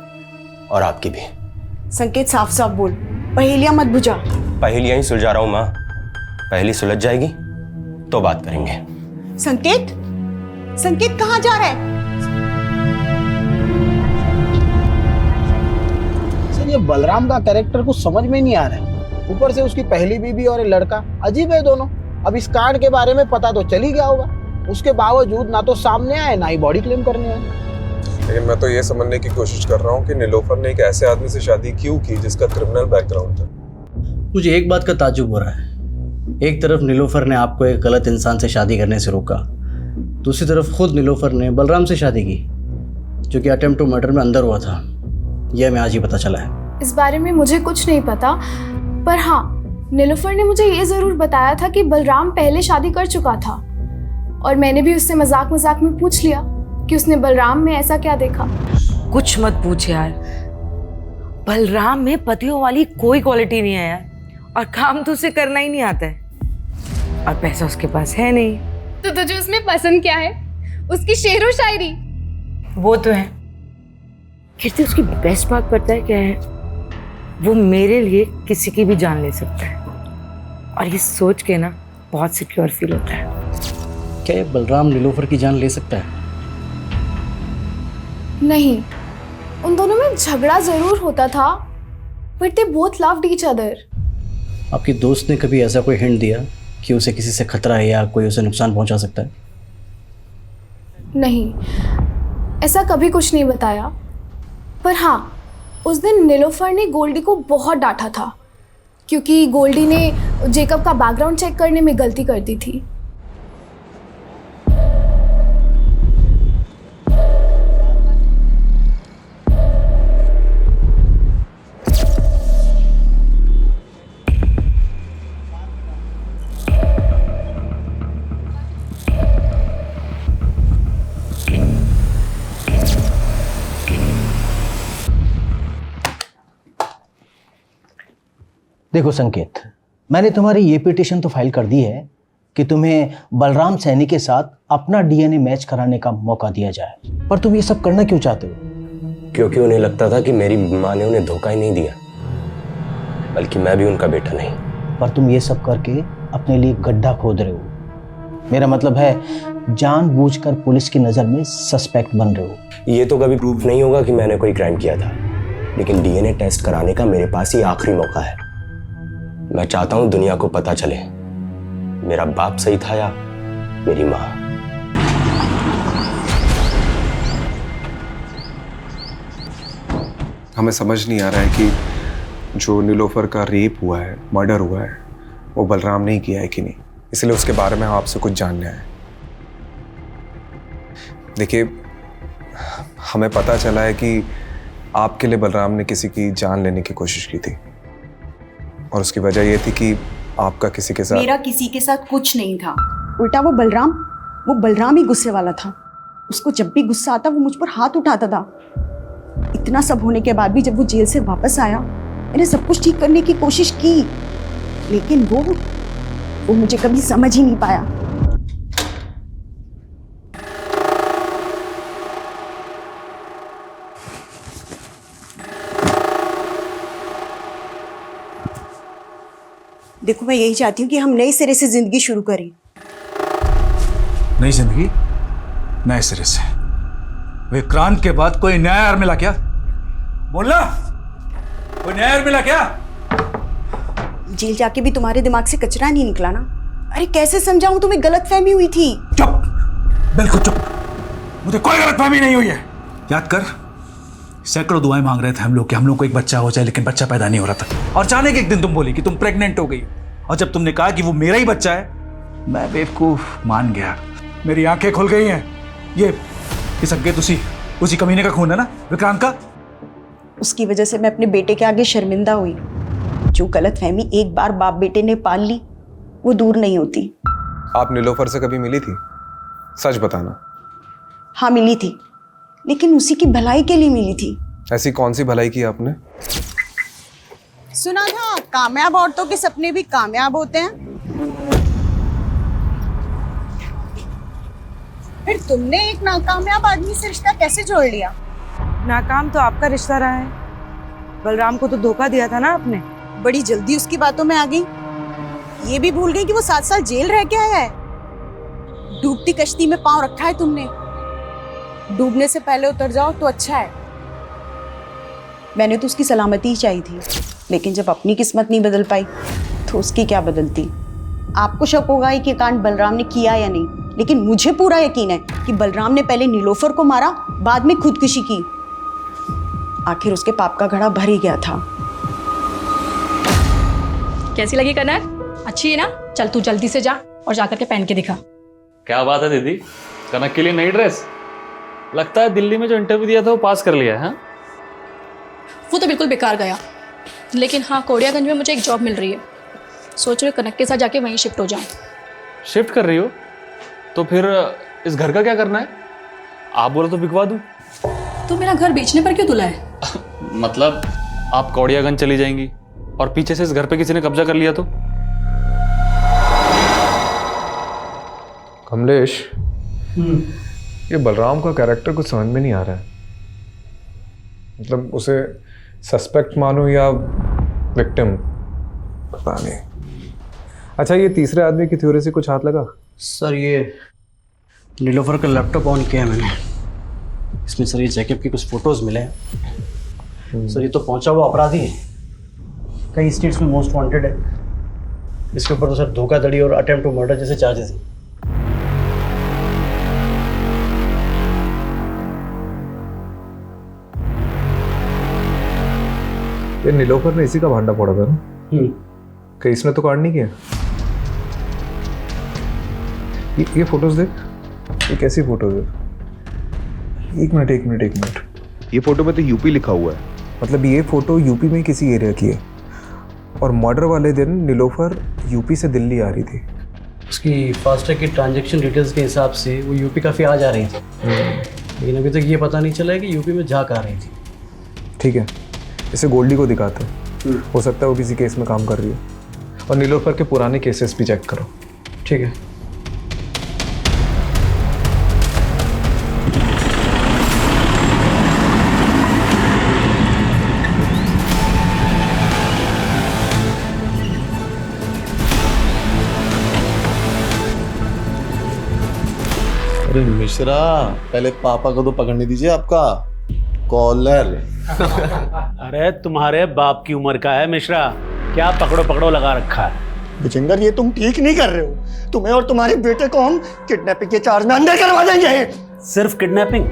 और आपकी भी। संकेत, साफ साफ बोल, पहेलियां मत बुझा। पहेलियां ही सुलझा रहा हूं माँ, पहेली सुलझ जाएगी तो बात करेंगे। संकेत, संकेत कहाँ जा रहा है? सर, ये बलराम का कैरेक्टर कुछ समझ में नहीं आ रहा है। ऊपर से उसकी पहली बीवी और एक लड़का, अजीब है दोनों। अब इस कांड के बारे में पता तो चल ही गया होगा, उसके बावजूद ना तो सामने आए ना ही बॉडी क्लेम करने आए। लेकिन मैं तो ये समझने की कोशिश कर रहा हूँ कि नीलोफर ने एक ऐसे आदमी से शादी क्यों की जिसका क्रिमिनल बैकग्राउंड था। मुझे एक बात का ताज्जुब हो रहा है। एक तरफ नीलोफर ने आपको एक गलत इंसान से शादी करने से रोका, दूसरी तरफ खुद नीलोफर ने बलराम से शादी की, जो कि अटेम्प्ट टू मर्डर में अंदर हुआ था। यह हमें आज ही पता चला है। इस बारे में मुझे कुछ नहीं पता, पर हाँ, नीलोफर ने मुझे ये ज़रूर बताया था कि बलराम पहले शादी कर चुका था, और मैंने भी उससे मजाक मजाक में पूछ लिया कि उसने बलराम में ऐसा क्या देखा। कुछ मत पूछ यार, बलराम में पतियों वाली कोई क्वालिटी नहीं है यार, और काम तो उसे करना ही नहीं आता है, और पैसा उसके पास है नहीं। तो तुझे उसमें पसंद क्या है? उसकी शेरो शायरी? वो तो है। कीर्ति, उसकी बेस्ट बात पता है क्या है? वो मेरे लिए किसी की भी जान ले सकता है, और ये सोच के ना बहुत सिक्योर फील होता है। क्या ये बलराम नीलोफर की जान ले सकता है? नहीं, उन दोनों में झगड़ा जरूर होता था, but they both loved each other. आपकी दोस्त ने कभी ऐसा कोई हिंट दिया कि उसे किसी से खतरा है या कोई उसे नुकसान पहुंचा सकता है? नहीं, ऐसा कभी कुछ नहीं बताया। पर हाँ, उस दिन नीलोफर ने गोल्डी को बहुत डांटा था, क्योंकि गोल्डी ने जेकब का बैकग्राउंड चेक करने में गलती कर दी थी। देखो संकेत, मैंने तुम्हारी ये पिटीशन तो फाइल कर दी है कि तुम्हें बलराम सैनी के साथ अपना डीएनए मैच कराने का मौका दिया जाए, पर तुम ये सब करना क्यों चाहते हो? क्योंकि उन्हें लगता था कि मेरी माँ ने उन्हें धोखा ही नहीं दिया, बल्कि मैं भी उनका बेटा नहीं। पर तुम ये सब करके अपने लिए गड्ढा खोद रहे हो। मेरा मतलब है जानबूझकर पुलिस की नज़र में सस्पेक्ट बन रहे हो। ये तो कभी प्रूफ नहीं होगा कि मैंने कोई क्राइम किया था, लेकिन डीएनए टेस्ट कराने का मेरे पास ये आखिरी मौका है। मैं चाहता हूं दुनिया को पता चले मेरा बाप सही था या मेरी माँ। हमें समझ नहीं आ रहा है कि जो नीलोफर का रेप हुआ है, मर्डर हुआ है, वो बलराम ने किया है कि नहीं। इसलिए उसके बारे में हम आपसे कुछ जानने आए। देखिए, हमें पता चला है कि आपके लिए बलराम ने किसी की जान लेने की कोशिश की थी, और उसकी वजह यह थी कि आपका किसी के साथ। मेरा किसी के साथ कुछ नहीं था, उल्टा वो बलराम ही गुस्से वाला था। उसको जब भी गुस्सा आता वो मुझ पर हाथ उठाता था। इतना सब होने के बाद भी जब वो जेल से वापस आया, मैंने सब कुछ ठीक करने की कोशिश की, लेकिन वो मुझे कभी समझ ही नहीं पाया। देखो, मैं यही चाहती हूँ कि हम नए सिरे से जिंदगी शुरू करें। नई जिंदगी नए सिरे से? विक्रांत के बाद कोई नया यार मिला क्या? बोलना, कोई नया यार मिला क्या? जेल जाके भी तुम्हारे दिमाग से कचरा नहीं निकला ना? अरे कैसे समझाऊं, तुम्हें गलतफहमी हुई थी। चुप, बिल्कुल चुप, मुझे कोई गलतफहमी नहीं हुई है। याद कर, सैकड़ों दुआएं मांग रहे थे हम लोग को एक बच्चा हो जाए, लेकिन बच्चा पैदा नहीं हो रहा था। और अचानक एक दिन तुम बोली कि तुम प्रेग्नेंट हो गई, और जब तुमने कहा कि वो मेरा ही बच्चा है, मैं बेवकूफ मान गया। मेरी आंखें खुल गई हैं। ये संकेत उसी कमीने का खून है ना, विक्रांत का? उसकी वजह से मैं अपने बेटे के आगे शर्मिंदा हुई। जो गलतफहमी एक बार बाप बेटे ने पाल ली, वो दूर नहीं होती। आप नीलोफर से कभी मिली थी? सच बताना। हाँ मिली थी, लेकिन उसी की भलाई के लिए मिली थी। ऐसी कौन सी भलाई की आपने? सुना था कामयाब औरतों के सपने भी कामयाब होते हैं। फिर तुमने एक नाकामयाब आदमी से रिश्ता कैसे जोड़ लिया? नाकाम तो आपका रिश्ता रहा है, बलराम को तो धोखा दिया था ना आपने। बड़ी जल्दी उसकी बातों में आ गई। ये भी भूल गई कि वो 7 साल जेल रह के आया है। डूबती कश्ती में पांव रखा है तुमने। डूबने से पहले उतर जाओ तो अच्छा है। मैंने तो उसकी सलामती ही चाहिए थी, लेकिन जब अपनी किस्मत नहीं बदल पाई तो उसकी क्या बदलती। आपको शक होगा कि कांड बलराम ने किया या नहीं, लेकिन मुझे पूरा यकीन है कि बलराम ने पहले नीलोफर को मारा, बाद में खुदकुशी की। आखिर उसके पाप का घड़ा भर ही गया था। कैसी लगी कनक? अच्छी है ना? चल तू जल्दी से जा और जाकर के पहन के दिखा। क्या बात है दीदी, कनक के लिए नई ड्रेस? लगता है दिल्ली में जो इंटरव्यू दिया था वो पास कर लिया है। हाँ? वो तो बिल्कुल बेकार गया, लेकिन हाँ कोड़ियागंज में मुझे एक जॉब मिल रही है। सोच रही हूँ कनक के साथ जाके वहीं शिफ्ट हो जाऊँ। शिफ्ट कर रही हो? तो फिर इस घर का क्या करना है? आप बोलो तो बिकवा दूँ। तो मेरा घर बेचने पर क्यों तुला है? मतलब आप कौड़ियागंज चली जाएंगी और पीछे से इस घर पे किसी ने कब्जा कर लिया तो? कमलेश, ये बलराम का कैरेक्टर कुछ समझ में नहीं आ रहा है। मतलब उसे सस्पेक्ट मानो या विक्टिम, पता नहीं। अच्छा, ये तीसरे आदमी की थ्योरी से कुछ हाथ लगा? सर ये नीलोफर का लैपटॉप ऑन किया है मैंने, इसमें सर ये जैकब की कुछ फोटोज मिले हैं। सर ये तो पहुंचा हुआ अपराधी है, कई स्टेट्स में मोस्ट वांटेड है। इसके ऊपर तो सर धोखाधड़ी और अटेम्प्ट टू मर्डर जैसे चार्जेस हैं। ये नीलोफर ने इसी का भांडा फोड़ा था ना? कहीं इसने तो कांड नहीं किया? ये फोटोज देख, ये कैसी फोटोज है? एक मिनट। ये फोटो में तो यूपी लिखा हुआ है। मतलब ये फोटो यूपी में किसी एरिया की है और मर्डर वाले दिन नीलोफर यूपी से दिल्ली आ रही थी। उसकी फास्टैग की ट्रांजैक्शन डिटेल्स के हिसाब से वो यूपी काफ़ी आ जा रही थी, लेकिन अभी तक ये पता नहीं चला है कि यूपी में जा कहाँ रही थी। ठीक है, इसे गोल्डी को दिखाते हैं, हो सकता है वो किसी केस में काम कर रही है। और नीलोफर के पुराने केसेस भी चेक करो। ठीक है। अरे मिश्रा, पहले पापा को तो पकड़ने दीजिए आपका कॉलर। अरे तुम्हारे बाप की उम्र का है मिश्रा, क्या पकड़ो पकड़ो लगा रखा है। विजेंदर, ये तुम ठीक नहीं कर रहे हो। तुम्हें और तुम्हारे बेटे को हम किडनैपिंग के चार्ज में अंदर करवा देंगे। सिर्फ किडनैपिंग?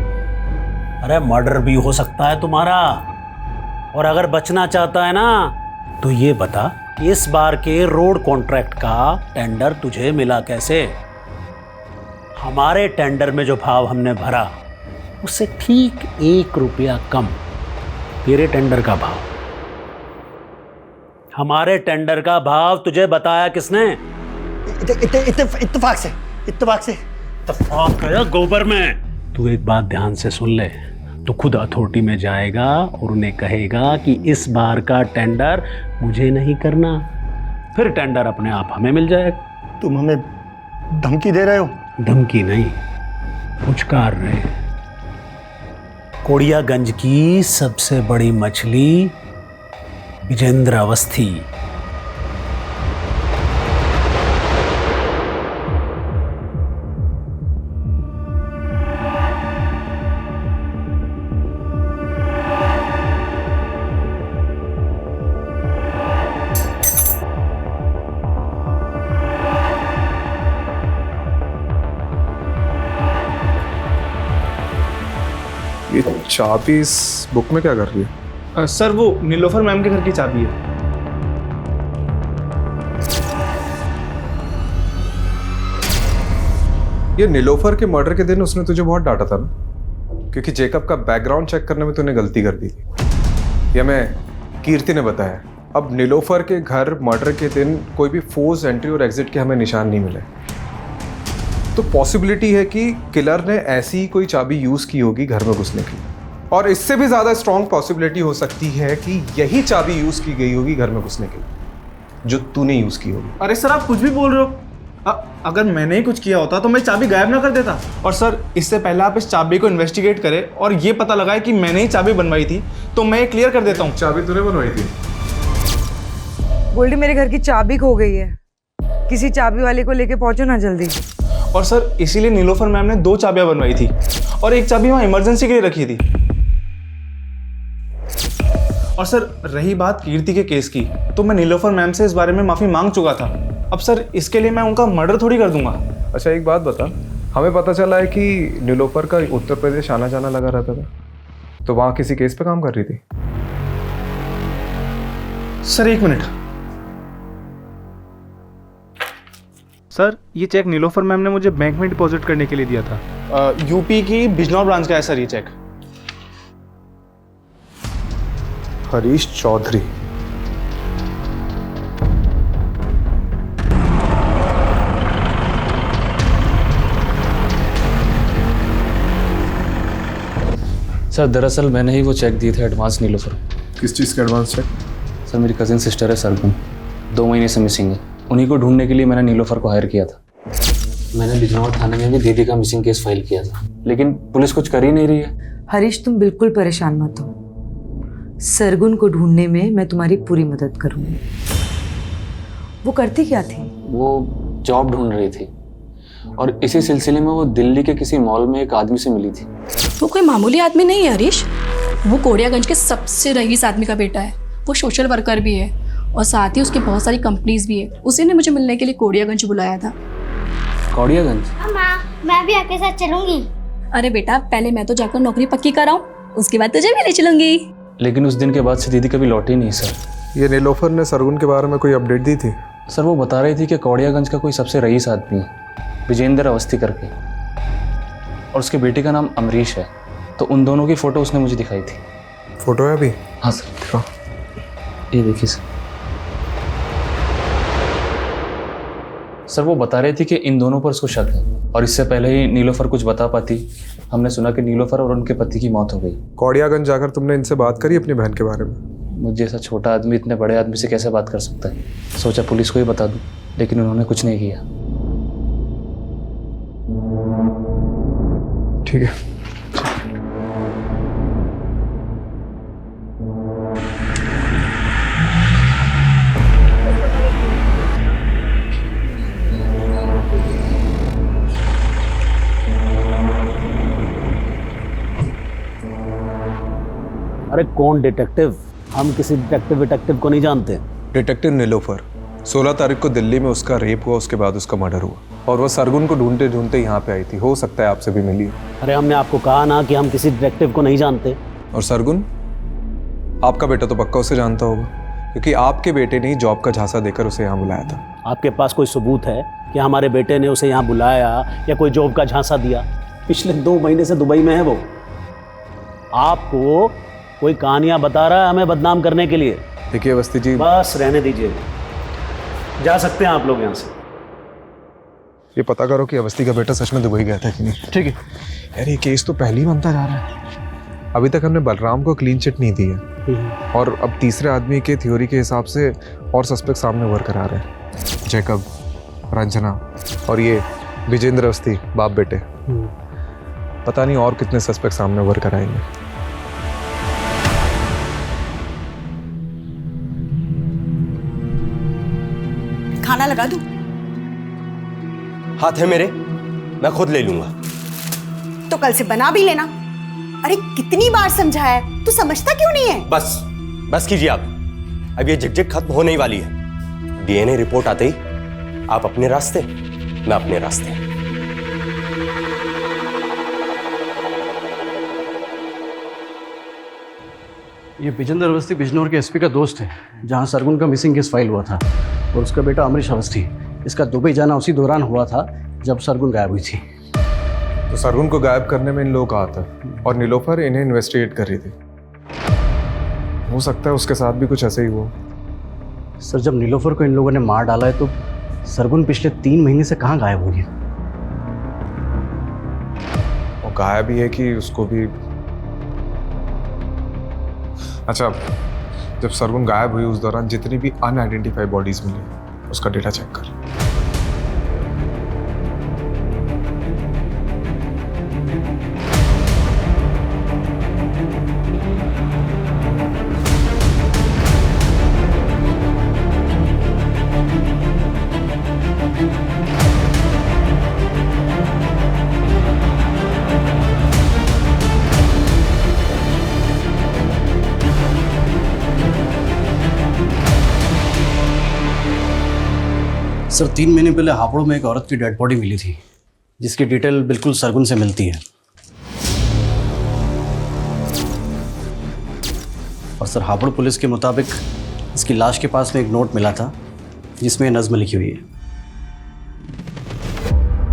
अरे मर्डर भी हो सकता है तुम्हारा। और अगर बचना चाहता है ना तो ये बता, इस बार के रोड कॉन्ट्रैक्ट का टेंडर तुझे मिला कैसे? हमारे टेंडर में जो भाव हमने भरा उससे ठीक 1 रुपया कम तेरे टेंडर का भाव। हमारे टेंडर का भाव तुझे बताया किसने? इत्तेफाक से। इत्तेफाक है गोबर में। तू एक बात ध्यान से सुन ले, तू खुद अथॉरिटी में जाएगा और उन्हें कहेगा कि इस बार का टेंडर मुझे नहीं करना, फिर टेंडर अपने आप हमें मिल जाएगा। तुम हमें धमकी दे रहे हो? धमकी नहीं, पुचकार रहे। कोड़ियागंज की सबसे बड़ी मछली विजेंद्र अवस्थी। ये चाबी इस बुक में क्या कर रही है? सर वो नीलोफर मैम के घर की चाबी है। ये नीलोफर के मर्डर के दिन उसने तुझे बहुत डांटा था ना, क्योंकि जेकब का बैकग्राउंड चेक करने में तूने गलती कर दी थी। यह मैं कीर्ति ने बताया। अब नीलोफर के घर मर्डर के दिन कोई भी फोर्स एंट्री और एग्जिट के हमें निशान नहीं मिले, तो पॉसिबिलिटी है कि किलर ने ऐसी ही कोई चाबी यूज की होगी घर में घुसने की। और इससे भी ज्यादा स्ट्रॉन्ग पॉसिबिलिटी हो सकती है कि यही चाबी यूज की गई होगी घर में घुसने के लिए, जो तूने यूज की होगी। अरे सर, आप कुछ भी बोल रहे हो। अगर मैंने ही कुछ किया होता तो मैं चाबी गायब ना कर देता। और सर, इससे पहले आप इस चाबी को इन्वेस्टिगेट करें और ये पता लगाए कि मैंने ही चाबी बनवाई थी, तो मैं ये क्लियर कर देता हूँ। चाबी तूने बनवाई थी? गोल्डी, मेरे घर की चाबी खो गई है, किसी चाबी वाले को लेके पहुंचो ना जल्दी। और सर, इसीलिए नीलोफर मैम ने 2 चाबियां बनवाई थी और एक चाबी वहां इमरजेंसी के लिए रखी थी। और सर, रही बात कीर्ति के केस की, तो मैं नीलोफर मैम से इस बारे में माफी मांग चुका था। अब सर, इसके लिए मैं उनका मर्डर थोड़ी कर दूंगा। अच्छा, एक बात बता, हमें पता चला है कि नीलोफर का उत्तर प्रदेश आना जाना लगा रहता था, तो वहां किसी केस पे काम कर रही थी? Sir, 1 minute. सर, ये चेक नीलोफर मैम ने मुझे बैंक में डिपॉजिट करने के लिए दिया था। यूपी की बिजनौर ब्रांच का है सर ये चेक। हरीश चौधरी। सर दरअसल मैंने ही वो चेक दिए थे एडवांस नीलोफर। किस चीज़ के एडवांस चेक? सर मेरी कजिन सिस्टर है सरगुन, 2 महीने से मिसिंग है। उन्हीं को ढूंढने के लिए मैंने नीलोफर को हायर किया था। मैंने बिजनौर थाने में भी दीदी का मिसिंग केस फाइल किया था, लेकिन पुलिस कुछ कर ही नहीं रही है। हरीश तुम बिल्कुल परेशान मत हो, सरगुन को ढूंढने में मैं तुम्हारी पूरी मदद करूंगी। वो करती क्या थी? वो जॉब ढूंढ रही थी और इसी सिलसिले में वो दिल्ली के किसी मॉल में एक आदमी से मिली थी। वो कोई मामूली आदमी नहीं है हरीश, वो कोड़ियागंज के सबसे रईस आदमी का बेटा है। वो सोशल वर्कर भी है और साथ ही उसकी बहुत सारी कंपनीज भी है। उसी ने मुझे मिलने के लिए कोड़ियागंज बुलाया था। कोड़ियागंज? माँ, मैं भी आपके साथ चलूंगी। अरे बेटा, पहले मैं तो जाकर नौकरी पक्की कराऊं, उसके बाद तुझे भी ले चलूंगी। लेकिन उस दिन के बाद से दीदी कभी लौटी नहीं सर। ये नीलोफर ने सरगुन के बारे में कोई अपडेट दी थी? सर वो बता रही थी कि कोड़ियागंज का कोई सबसे रईस आदमी है, विजेंद्र अवस्थी करके, और उसके बेटे का नाम अमरीश है। तो उन दोनों की फ़ोटो उसने मुझे दिखाई थी। फ़ोटो है अभी? हाँ सर दिखाओ। ये देखिए सर वो बता रहे थे कि इन दोनों पर उसको शक है, और इससे पहले ही नीलोफर कुछ बता पाती, हमने सुना कि नीलोफर और उनके पति की मौत हो गई। कोड़ियागंज जाकर तुमने इनसे बात करी अपनी बहन के बारे में? मुझ जैसा छोटा आदमी इतने बड़े आदमी से कैसे बात कर सकता है? सोचा पुलिस को ही बता दूं, लेकिन उन्होंने कुछ नहीं किया। ठीक है। अरे कौन डिटेक्टिव? हम किसी डिटेक्टिव को नहीं जानते। डिटेक्टिव नीलोफर। 16 तारीख को दिल्ली में उसका रेप हुआ, उसके बाद उसका मर्डर हुआ, और वो सरगुन को ढूंढते ढूंढते यहाँ पे आई थी। हो सकता है आपसे भी मिली। अरे हमने आपको कहा ना कि हम किसी डिटेक्टिव को नहीं जानते। और सरगुन, आपका बेटा तो पक्का उसे जानता होगा, क्योंकि आपके बेटे ने जॉब का झांसा देकर उसे यहाँ बुलाया था। आपके पास कोई सबूत है कि हमारे बेटे ने उसे यहाँ बुलाया या कोई जॉब का झांसा दिया? पिछले 2 महीने से दुबई में है वो। आपको कोई कहानियां बता रहा है हमें बदनाम करने के लिए। देखिए अवस्थी जी, बस रहने दीजिए, जा सकते हैं आप लोग यहाँ से। ये पता करो कि अवस्थी का बेटा सच में दुबई गया था कि नहीं। ठीक है यार, ये केस तो पहले ही बनता जा रहा है। अभी तक हमने बलराम को क्लीन चिट नहीं दी है, और अब तीसरे आदमी के थ्योरी के हिसाब से और सस्पेक्ट सामने उभर कर आ रहे हैं। जैकब, रंजना और ये विजेंद्र अवस्थी, बाप बेटे। पता नहीं और कितने सस्पेक्ट सामने उभर कर आएंगे। खाना लगा दूं? हाथ है मेरे, मैं खुद ले लूंगा। तो कल से बना भी लेना। अरे कितनी बार समझाया है, तू समझता क्यों नहीं है? बस कीजिए आप। अब ये झिकझिक खत्म होने ही वाली है। डीएनए रिपोर्ट आते ही आप अपने रास्ते, मैं अपने रास्ते। ये विजेंद्र अवस्थी बिजनौर के एसपी का दोस्त है, जहाँ सरगुन का मिसिंग केस फाइल हुआ था, और उसका बेटा अमरीश अवस्थी। इसका दुबई जाना उसी दौरान हुआ था जब सरगुन गायब हुई थी। तो सरगुन को गायब करने में इन लोगों का हाथ है, और नीलोफर इन्हें इन्वेस्टिगेट कर रही थी। हो सकता है उसके साथ भी कुछ ऐसे ही हुआ। सर जब नीलोफर को इन लोगों ने मार डाला है, तो सरगुन पिछले 3 महीने से कहाँ गायब हुई है? वो गायब ही है कि उसको भी। अच्छा, जब सरगुन गायब हुई उस दौरान जितनी भी अनआइडेंटिफाइड बॉडीज मिली, उसका डेटा चेक कर। सर 3 महीने पहले हापुड़ में एक औरत की डेड बॉडी मिली थी, जिसकी डिटेल बिल्कुल सरगुन से मिलती है। और सर हापुड़ पुलिस के मुताबिक इसकी लाश के पास में एक नोट मिला था, जिसमें नज़्म लिखी हुई है।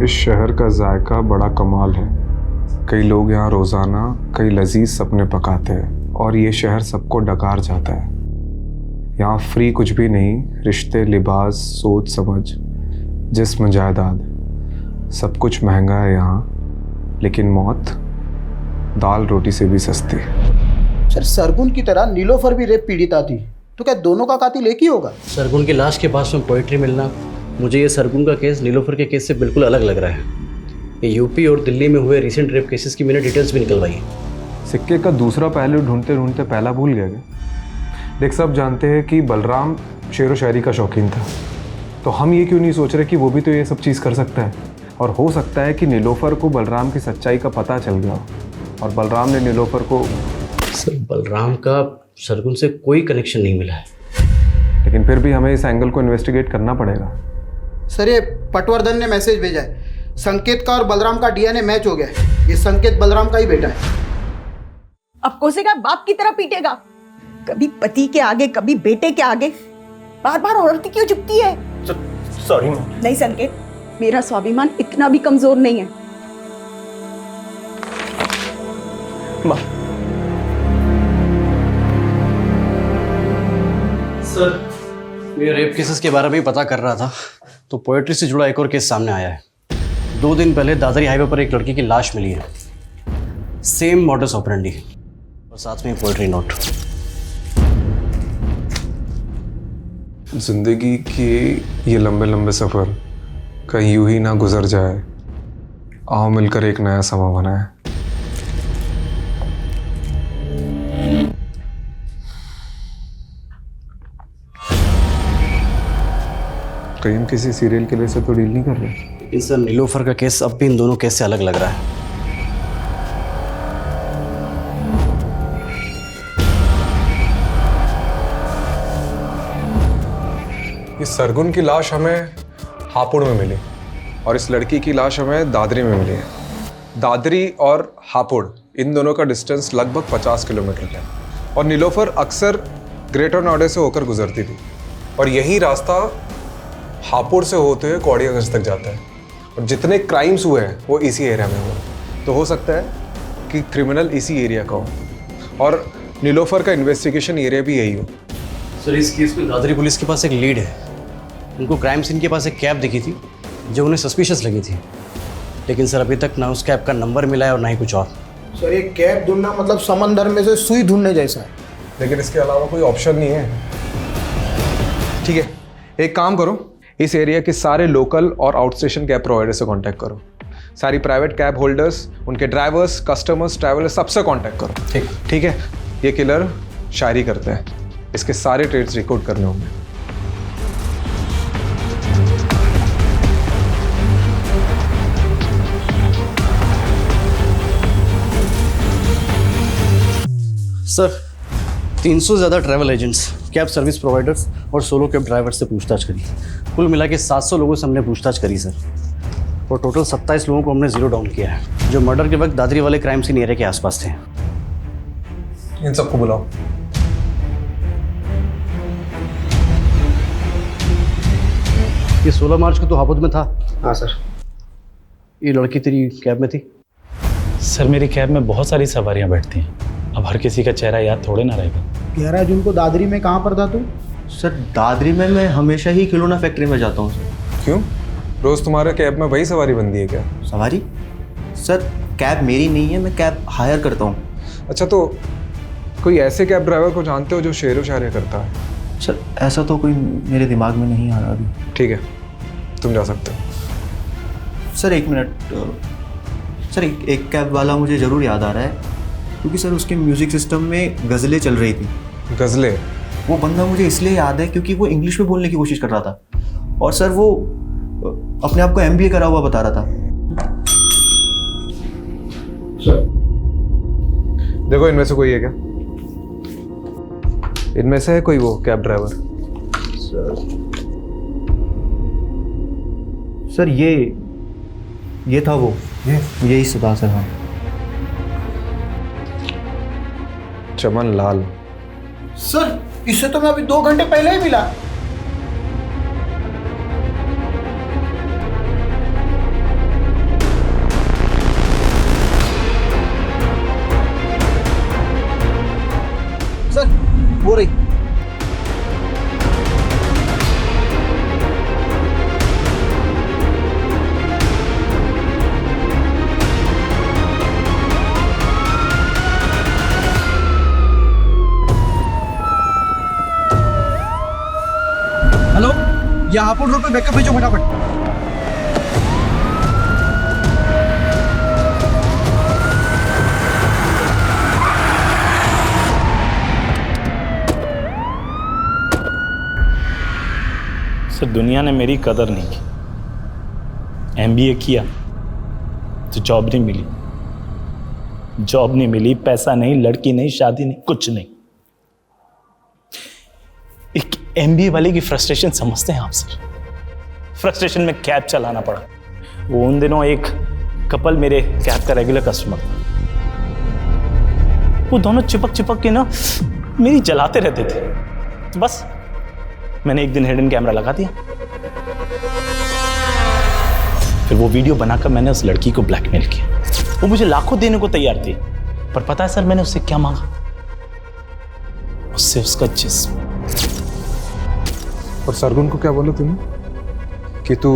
इस शहर का जायका बड़ा कमाल है, कई लोग यहाँ रोज़ाना कई लजीज सपने पकाते हैं और ये शहर सबको डकार जाता है। यहाँ फ्री कुछ भी नहीं, रिश्ते, लिबास, सोच समझ, जिस्म, जायदाद, सब कुछ महंगा है यहाँ, लेकिन मौत दाल रोटी से भी सस्ती। सर सरगुन की तरह नीलोफर भी रेप पीड़िता थी, तो क्या दोनों का कातिल एक ही होगा? सरगुन की लाश के पास में पोइट्री मिलना, मुझे ये सरगुन का केस नीलोफर के केस से बिल्कुल अलग लग रहा है। ये यूपी और दिल्ली में हुए रिसेंट रेप केसेस की मैंने डिटेल्स भी निकलवाई है। सिक्के का दूसरा पहलू ढूंढते ढूंढते पहला भूल गया क्या? देख, सब जानते हैं कि बलराम शेर व शायरी का शौकीन था, तो हम ये क्यों नहीं सोच रहे कि वो भी तो ये सब चीज़ कर सकता है, और हो सकता है कि नीलोफर को बलराम की सच्चाई का पता चल गया और बलराम ने नीलोफर को। सर बलराम का सरगुन से कोई कनेक्शन नहीं मिला है, लेकिन फिर भी हमें इस एंगल को इन्वेस्टिगेट करना पड़ेगा। सर ये पटवर्धन ने मैसेज भेजा है, संकेत का और बलराम का डीएनए मैच हो गया है। ये संकेत बलराम का ही बेटा है। अब कोसेगा बाप की तरह पीटेगा, कभी पति के आगे कभी बेटे के आगे, बार बार औरत क्यों झुकती है? सॉरी नहीं संकेत, मेरा स्वाभिमान इतना भी कमजोर नहीं है। सर मैं रेप केसेस के बारे में ही पता कर रहा था तो पोएट्री से जुड़ा एक और केस सामने आया है। 2 दिन पहले दादरी हाईवे पर एक लड़की की लाश मिली है, सेम मॉडस ऑपरेंडी और साथ में पोएट्री नोट। जिंदगी के ये लंबे लंबे सफ़र कहीं यूं ही ना गुजर जाए, आओ मिलकर एक नया समा बनाए। कहीं हम किसी सीरियल किलर से तो डील नहीं कर रहे। लेकिन सर नीलोफर का केस अब भी इन दोनों केस से अलग लग रहा है। इस सरगुन की लाश हमें हापुड़ में मिली और इस लड़की की लाश हमें दादरी में मिली है। दादरी और हापुड़ इन दोनों का डिस्टेंस लगभग 50 किलोमीटर है और नीलोफर अक्सर ग्रेटर नोएडा से होकर गुजरती थी और यही रास्ता हापुड़ से होते हुए कौड़ियागंज तक जाता है और जितने क्राइम्स हुए हैं वो इसी एरिया में हुए। तो हो सकता है कि क्रिमिनल इसी एरिया का हो और नीलोफर का इन्वेस्टिगेशन एरिया भी यही हो। सर इस केस में दादरी पुलिस के पास एक लीड है। उनको क्राइम सीन के पास एक कैब दिखी थी जो उन्हें सस्पिशियस लगी थी, लेकिन सर अभी तक ना उस कैब का नंबर मिला है और ना ही कुछ और। सर ये कैब ढूंढना मतलब समंदर में से सुई ढूंढने जैसा है। लेकिन इसके अलावा कोई ऑप्शन नहीं है। ठीक है, एक काम करो, इस एरिया के सारे लोकल और आउट स्टेशन कैब प्रोवाइडर से कांटेक्ट करो। सारी प्राइवेट कैब होल्डर्स, उनके ड्राइवर्स, कस्टमर्स, ट्रैवलर्स, सबसे कांटेक्ट करो। ठीक है। ये किलर शायरी करते हैं, इसके सारे ट्रेड्स रिकॉर्ड करने होंगे। सर 300 से ज़्यादा travel agents, cab service providers और सोलो कैब ड्राइवर से पूछताछ करी। कुल मिला के 700 लोगों से हमने पूछताछ करी सर, और टोटल 27 लोगों को हमने जीरो डाउन किया है जो मर्डर के वक्त दादरी वाले क्राइम सीन एरिया के आसपास थे। इन सबको बुलाओ। ये 16 मार्च को तो हापुड़ में था। हाँ सर। ये लड़की तेरी कैब में थी? सर मेरी कैब में बहुत सारी सवारियां बैठती हैं, अब हर किसी का चेहरा याद थोड़े ना रहेगा। 11 जून को दादरी में कहाँ पर था तू? सर दादरी में मैं हमेशा ही खिलौना फैक्ट्री में जाता हूँ सर। क्यों? रोज तुम्हारे कैब में वही सवारी बनती है क्या? सवारी? सर कैब मेरी नहीं है, मैं कैब हायर करता हूँ। अच्छा, तो कोई ऐसे कैब ड्राइवर को जानते हो जो शेर व शायरी करता है? सर ऐसा तो कोई मेरे दिमाग में नहीं आ रहा अभी। ठीक है, तुम जा सकते हो। सर 1 मिनट सर, एक कैब वाला मुझे ज़रूर याद आ रहा है, क्योंकि सर उसके म्यूज़िक सिस्टम में गज़लें चल रही थी। गज़लें? वो बंदा मुझे इसलिए याद है क्योंकि वो इंग्लिश में बोलने की कोशिश कर रहा था और सर वो अपने आप को MBA करा हुआ बता रहा था। देखो इनमें से कोई है क्या? इनमें से है कोई वो कैब ड्राइवर? सर ये था वो, यही सुधा सर। हाँ चमन लाल। सर इससे तो मैं अभी 2 घंटे पहले ही मिला। ये हापुड़ रोड पे बैकअप भेजो फटाफट। सर दुनिया ने मेरी कदर नहीं की। एमबीए किया तो जॉब नहीं मिली, जॉब नहीं मिली, पैसा नहीं, लड़की नहीं, शादी नहीं, कुछ नहीं। एक एमबीए वाले की फ्रस्ट्रेशन समझते हैं आप सर? फ्रस्ट्रेशन में कैब चलाना पड़ा। वो उन दिनों एक कपल मेरे कैब का रेगुलर कस्टमर था। वो दोनों चिपक के ना मेरी जलाते रहते थे। तो बस मैंने एक दिन हिडन कैमरा लगा दिया। फिर वो वीडियो बनाकर मैंने उस लड़की को ब्लैकमेल किया। वो मुझे लाखों देने को तैयार थी, पर पता है सर मैंने उससे क्या मांगा? उससे उसका जिस्म। और सरगुन को क्या बोला तूने कि तू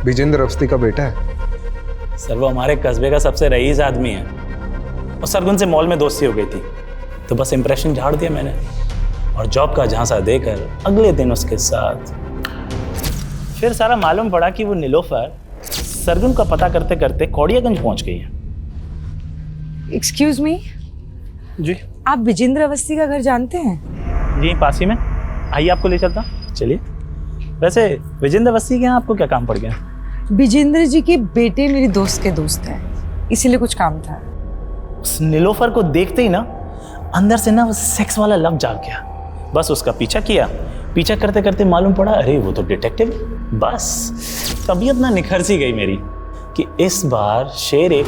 विजेंद्र अवस्थी का बेटा है? सर वो हमारे कस्बे का सबसे रईस आदमी है और सरगुन से मॉल में दोस्ती हो गई थी, तो बस इंप्रेशन झाड़ दिया मैंने और जॉब का झांसा देकर अगले दिन उसके साथ। फिर सारा मालूम पड़ा कि वो नीलोफर सरगुन का पता करते करते कौड़ियागंज पहुंच गई है। एक्सक्यूज मी जी, आप विजेंद्र अवस्थी का घर जानते हैं? जी पास ही में, आइए आपको ले चलता। चलिए। वैसे विजेंद्र अवस्थी के यहाँ आपको क्या काम पड़ गया? विजेंद्र जी के बेटे मेरी दोस्त के दोस्त हैं, इसीलिए कुछ काम था। उस नीलोफर को देखते ही ना अंदर से ना वो सेक्स वाला लव जाग गया। बस उसका पीछा किया, पीछा करते करते मालूम पड़ा अरे वो तो डिटेक्टिव। बस तबीयत ना निखर सी गई मेरी कि इस बार शेर एक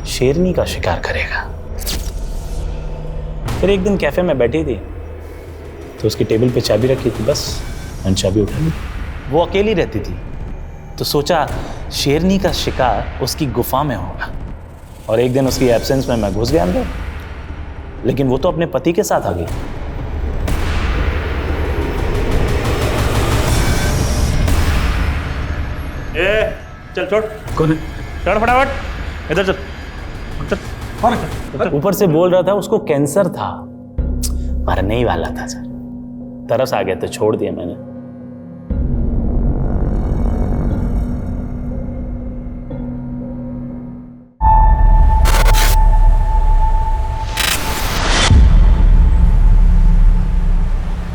शेरनी का शिकार करेगा। फिर एक दिन कैफे में बैठी थी तो उसकी टेबल पे चाबी रखी थी, बस मैंने चाबी उठा ली। वो अकेली रहती थी तो सोचा शेरनी का शिकार उसकी गुफा में होगा। और एक दिन उसकी एब्सेंस में मैं घुस गया अंदर, लेकिन वो तो अपने पति के साथ आ गई। चल छोड़। कौन है? चढ़ फटाफट, इधर चल। ऊपर से बोल रहा था उसको कैंसर था, मरने ही वाला था सर। तरस आ गया तो छोड़ दिया मैंने।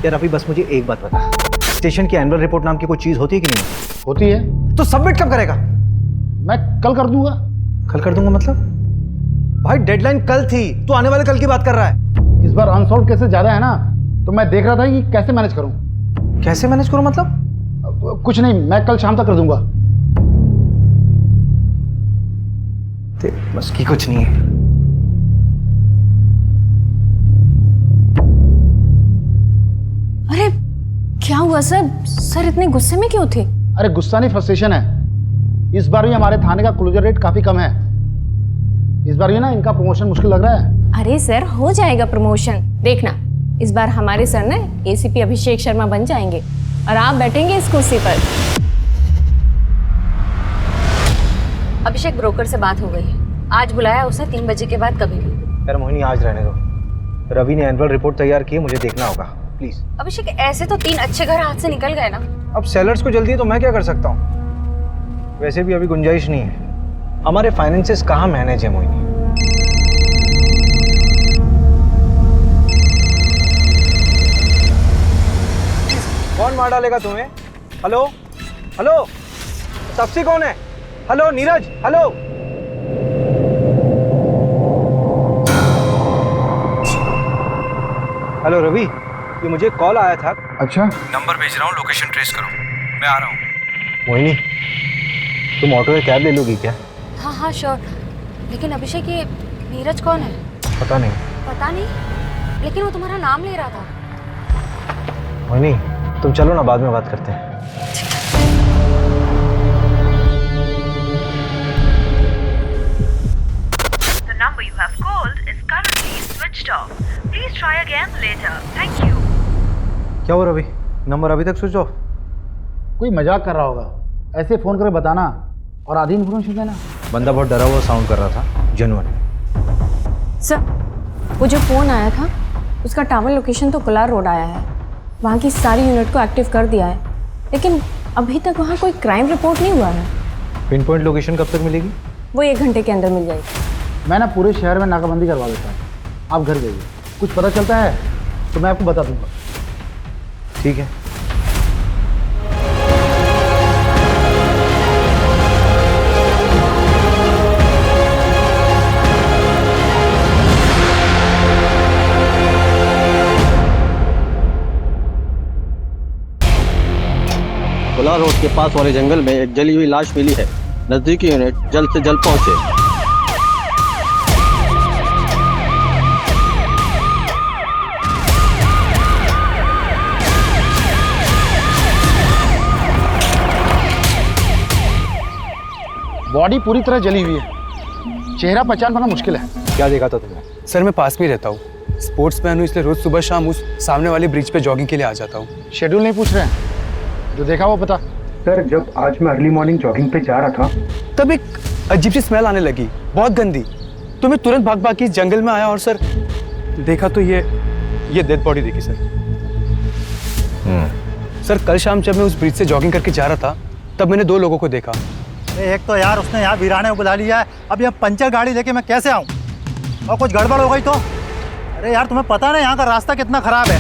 यार अभी बस मुझे एक बात बता, स्टेशन की एनुअल रिपोर्ट नाम की कोई चीज होती है कि नहीं? होती है। तो सबमिट कब करेगा? मैं कल कर दूंगा। कल कर दूंगा मतलब? भाई डेडलाइन कल थी, तू आने वाले कल की बात कर रहा है। इस बार अनसॉल्व केसेस ज्यादा है ना, तो मैं देख रहा था कि कैसे मैनेज करूं। कैसे मैनेज करूं मतलब? कुछ नहीं, मैं कल शाम तक कर दूंगा। बस की कुछ नहीं है। अरे क्या हुआ सर? सर इतने गुस्से में क्यों थे? अरे गुस्सा नहीं, फ्रस्ट्रेशन है। इस बार भी हमारे थाने का क्लोजर रेट काफी कम है। इस बार भी ना इनका प्रमोशन मुश्किल लग रहा है। अरे सर हो जाएगा प्रमोशन, देखना इस बार हमारे सर ने एसीपी अभिषेक शर्मा बन जाएंगे और आप बैठेंगे इस कुर्सी पर। अभिषेक ब्रोकर से बात हो गई है, आज बुलाया उसने 3 बजे के बाद कभी भी। यार मोहिनी आज रहने दो, रवि ने एनुअल रिपोर्ट तैयार की है, मुझे देखना होगा प्लीज। अभिषेक ऐसे तो 3 अच्छे घर हाथ से निकल गए ना। अब सेलर्स को जल्दी है तो मैं क्या कर सकता हूँ? वैसे भी अभी गुंजाइश नहीं है, हमारे फाइनेंसेस कहाँ मैनेज है मोहिनी। कौन मार डालेगा तुम्हें? हेलो हेलो, तपसी कौन है? Hello Neeraj, hello. Hello Ravi, ये मुझे कॉल आया था। अच्छा, नंबर भेज रहा हूँ, लोकेशन ट्रेस करो, मैं आ रहा हूँ। मोहिनी तुम ऑटो या कैब ले लोगी क्या? हाँ हाँ श्योर, लेकिन अभिषेक ये नीरज कौन है? पता नहीं। पता नहीं, लेकिन वो तुम्हारा नाम ले रहा था। मोहिनी तुम चलो ना, बाद में बात करते हैं। The number you have called is currently switched off. Please try again later. Thank you. क्या हो रवि, नंबर अभी तक स्विच ऑफ? कोई मजाक कर रहा होगा, ऐसे फोन करके बताना और आधी इन्फॉर्मेशन देना। बंदा बहुत डरा हुआ साउंड कर रहा था, जेन्युइन। सर वो जो फोन आया था उसका टावर लोकेशन तो कुलार रोड आया है, वहाँ की सारी यूनिट को एक्टिव कर दिया है, लेकिन अभी तक वहाँ कोई क्राइम रिपोर्ट नहीं हुआ है। पिन पॉइंट लोकेशन कब तक मिलेगी? वो 1 घंटे के अंदर मिल जाएगी। मैं ना पूरे शहर में नाकाबंदी करवा देता हूँ, आप घर जाइए, कुछ पता चलता है तो मैं आपको बता दूंगा। ठीक है। कोलार रोड के पास वाले जंगल में एक जली हुई लाश मिली है। नजदीकी यूनिट जल्द से जल्द पहुंचे। बॉडी पूरी तरह जली हुई है, चेहरा पहचान पाना मुश्किल है। क्या देखा था तुमने? सर मैं पास में रहता हूँ, स्पोर्ट्स मैन हूँ, इसलिए रोज सुबह शाम उस सामने वाले ब्रिज पे जॉगिंग के लिए आ जाता हूँ। शेड्यूल नहीं पूछ रहे हैं, जो देखा वो पता। सर जब आज मैं अर्ली मॉर्निंग जॉगिंग पे जा रहा था तब एक अजीब सी स्मेल आने लगी, बहुत गंदी। तो मैं तुरंत भाग भाग के इस जंगल में आया और सर देखा तो ये डेड बॉडी देखी सर। सर कल शाम जब मैं उस ब्रिज से जॉगिंग करके जा रहा था तब मैंने 2 लोगों को देखा। एक तो यार उसने यहाँ वीराने को बुला लिया है, अब यहाँ पंचर गाड़ी लेके मैं कैसे आऊँ? और कुछ गड़बड़ हो गई तो? अरे यार तुम्हें पता ना यहाँ का रास्ता कितना खराब है।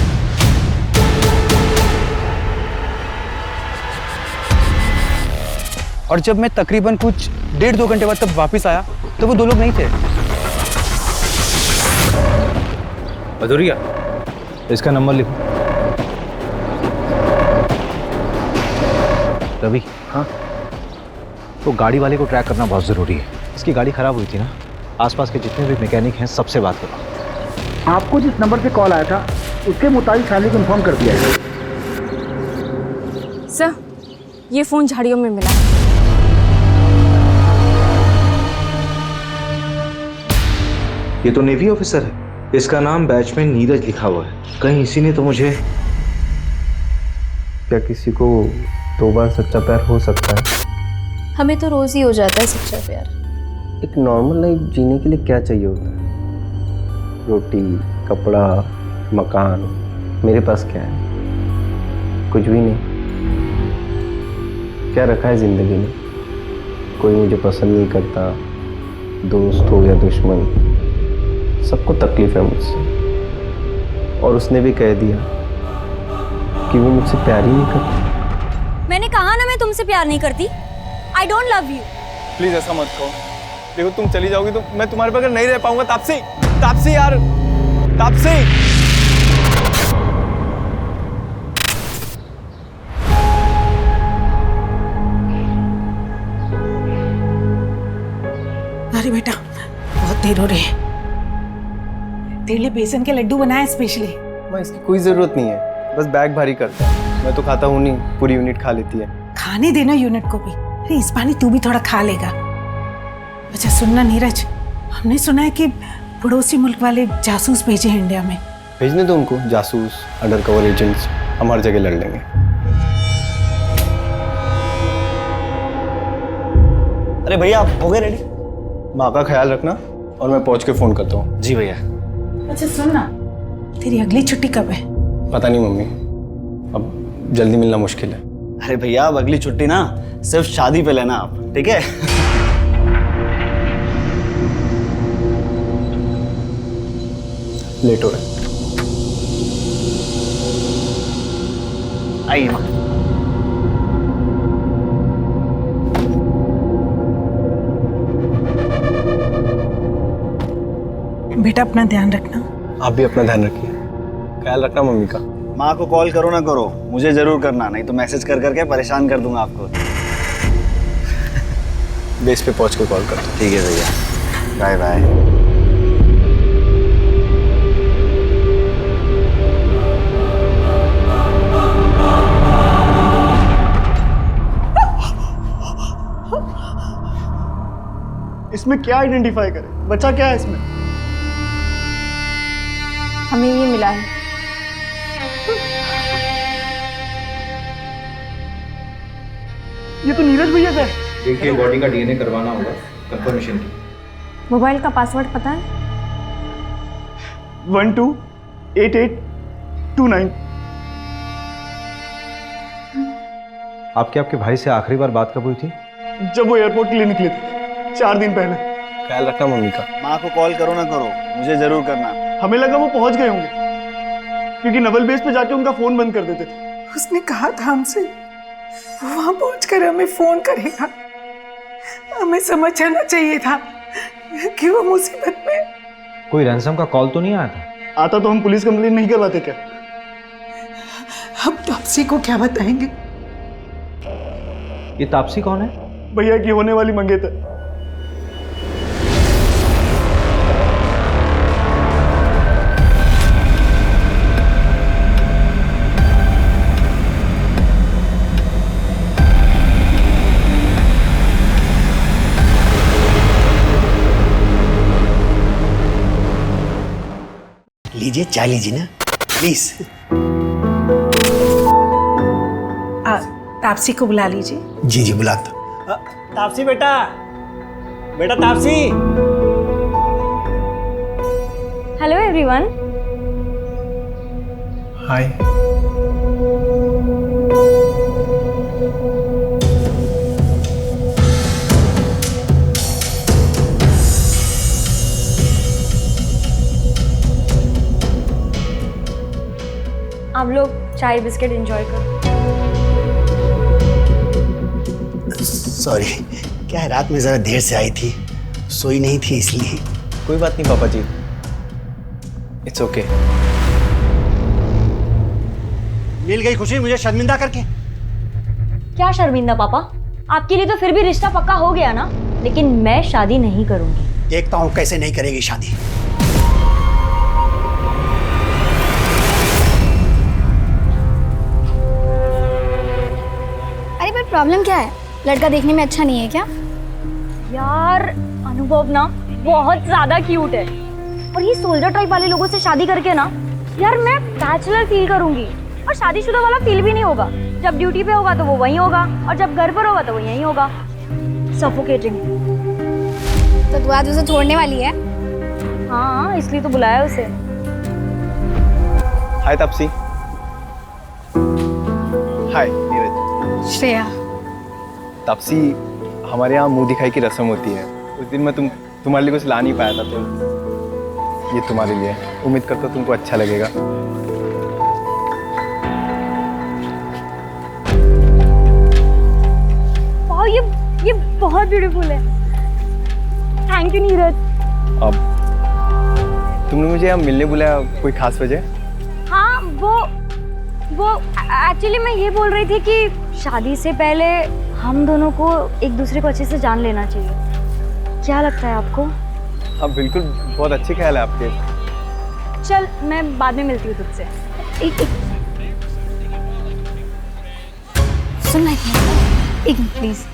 और जब मैं तकरीबन कुछ 1.5-2 घंटे बाद तब वापस आया तो वो 2 लोग नहीं थे। भदौरिया, इसका नंबर लिखो। रवि। हाँ? तो गाड़ी वाले को ट्रैक करना बहुत ज़रूरी है। इसकी गाड़ी ख़राब हुई थी ना, आसपास के जितने भी मैकेनिक हैं सबसे बात करो। आपको जिस नंबर से कॉल आया था उसके मुताबिक शादी को इन्फॉर्म कर दिया है। सर, ये फ़ोन झाड़ियों में मिला। ये तो नेवी ऑफिसर है, इसका नाम बैचमैन नीरज लिखा हुआ है। कहीं इसी ने तो मुझे। क्या किसी को 2 बार सच्चा प्यार हो सकता है? हमें तो रोज़ ही हो जाता है सच्चा प्यार। एक नॉर्मल लाइफ जीने के लिए क्या चाहिए होता है? रोटी, कपड़ा, मकान। मेरे पास क्या है? कुछ भी नहीं। क्या रखा है जिंदगी में? कोई मुझे पसंद नहीं करता, दोस्त हो या दुश्मन, सबको तकलीफ है मुझसे। और उसने भी कह दिया कि वो मुझसे प्यार ही नहीं करती। मैंने कहा ना मैं तुमसे प्यार नहीं करती। I don't love you. Please ऐसा मत कहो। देखो तुम चली जाओगी तो मैं तुम्हारे बगैर नहीं रह पाऊंगा। तापसी, तापसी यार, तापसी। अरे बेटा, बहुत देर हो रही है। तेरे लिए बेसन के लड्डू बनाए स्पेशली। मैं इसकी कोई जरूरत नहीं है, बस बैग भारी करता है। मैं तो खाता हूँ नहीं, पूरी यूनिट खा लेती है। खाने देना यूनिट को भी। अरे इस पानी तू भी थोड़ा खा लेगा। अच्छा सुनना नीरज, हमने सुना है कि पड़ोसी मुल्क वाले जासूस भेजे हैं इंडिया में। भेजने दो उनको, जासूस, अंडर कवर एजेंट्स, हम हर जगह लड़ लेंगे। अरे भैया आप हो गए रेडी? माँ का ख्याल रखना और मैं पहुंच के फोन करता हूँ। जी भैया। अच्छा सुन ना, तेरी अगली छुट्टी कब है? पता नहीं मम्मी, अब जल्दी मिलना मुश्किल है। अरे भैया अब अगली छुट्टी ना सिर्फ शादी पे लेना आप, ठीक है? लेट हो रहा है। आइए माँ। बेटा अपना ध्यान रखना। आप भी अपना ध्यान रखिए, ख्याल रखना मम्मी का। माँ को कॉल करो ना करो, मुझे जरूर करना, नहीं तो मैसेज कर करके परेशान कर दूंगा आपको। बेस पे पहुंच के कॉल करता हूँ। ठीक है भैया, बाय बाय। इसमें क्या आइडेंटिफाई करें? बच्चा क्या है इसमें? हमें ये मिला है। ये तो नीरज भैया का है। देखिए बॉडी का डीएनए करवाना होगा कंफर्मेशन की। मोबाइल का पासवर्ड पता है? 128829। आपके भाई से आखिरी बार बात कब हुई थी? जब वो एयरपोर्ट के लिए निकले थे 4 दिन पहले। ख्याल रखना मम्मी का। माँ को कॉल करो ना करो, मुझे जरूर करना। हमें लगा वो पहुंच गए होंगे, क्योंकि नवल बेस पे जाके उनका फोन बंद कर देते थे। उसने कहा था हमसे वो वहां पहुंचकर हमें फोन करेगा। हमें समझ जाना चाहिए था कि वो मुसीबत में। कोई रैंसम का कॉल तो नहीं आया था? आता तो हम पुलिस कंप्लेन नहीं करवाते क्या? अब तापसी को क्या बताएंगे? ये तापसी कौन है? भैया की होने वाली मंगेतर। लीजिए चाय लीजिए ना प्लीज। तापसी को बुला लीजिए। जी जी बुलाता। तापसी बेटा, बेटा तापसी। Hello everyone. हाय। आप लोग चाय बिस्किट एंजॉय करो। सॉरी, क्या है रात में जरा देर से आई थी, सोई नहीं थी इसलिए। कोई बात नहीं पापा जी, इट्स ओके। मिल गई खुशी मुझे शर्मिंदा करके। क्या शर्मिंदा पापा? आपके लिए तो फिर भी रिश्ता पक्का हो गया ना, लेकिन मैं शादी नहीं करूंगी। देखता हूँ कैसे नहीं करेगी शादी। अरे पर प्रॉब्लम क्या है? लड़का देखने में अच्छा नहीं है क्या? यार अनुभव ना बहुत ज्यादा क्यूट है, और ये सोल्जर टाइप वाले लोगों से शादी करके ना यार मैं बैचलर फील करूंगी, और शादीशुदा वाला फील भी नहीं होगा। जब ड्यूटी पे होगा तो वो वहीं होगा, और जब घर पर होगा तो वो यहीं होगा। सफोकेटिंग। तो तू आज उसे छोड़ने वाली है? हाँ, इसलिए तो बुलाया उसे। हाय तापसी। हाय नीरज। श्रेया। तापसी, हमारे यहाँ मुंह दिखाई की रस्म होती है। उस दिन मैं तुम्हारे लिए कुछ ला नहीं पाया था, तो ये तुम्हारे लिए। उम्मीद करता हूँ तुमको अच्छा लगेगा। वाह, ये बहुत ब्यूटीफुल है। Thank you Neeraj. अब तुमने मुझे यहाँ मिलने बुलाया, कोई खास वजह? हाँ, वो एक्चुअली मैं ये बोल रही थी कि शादी से पहले हम दोनों को एक दूसरे को अच्छे से जान लेना चाहिए। क्या लगता है आपको? हाँ बिल्कुल, बहुत अच्छे ख्याल है आपके। चल मैं बाद में मिलती हूँ तुझसे। एक सुन ना, एक मिनट प्लीज।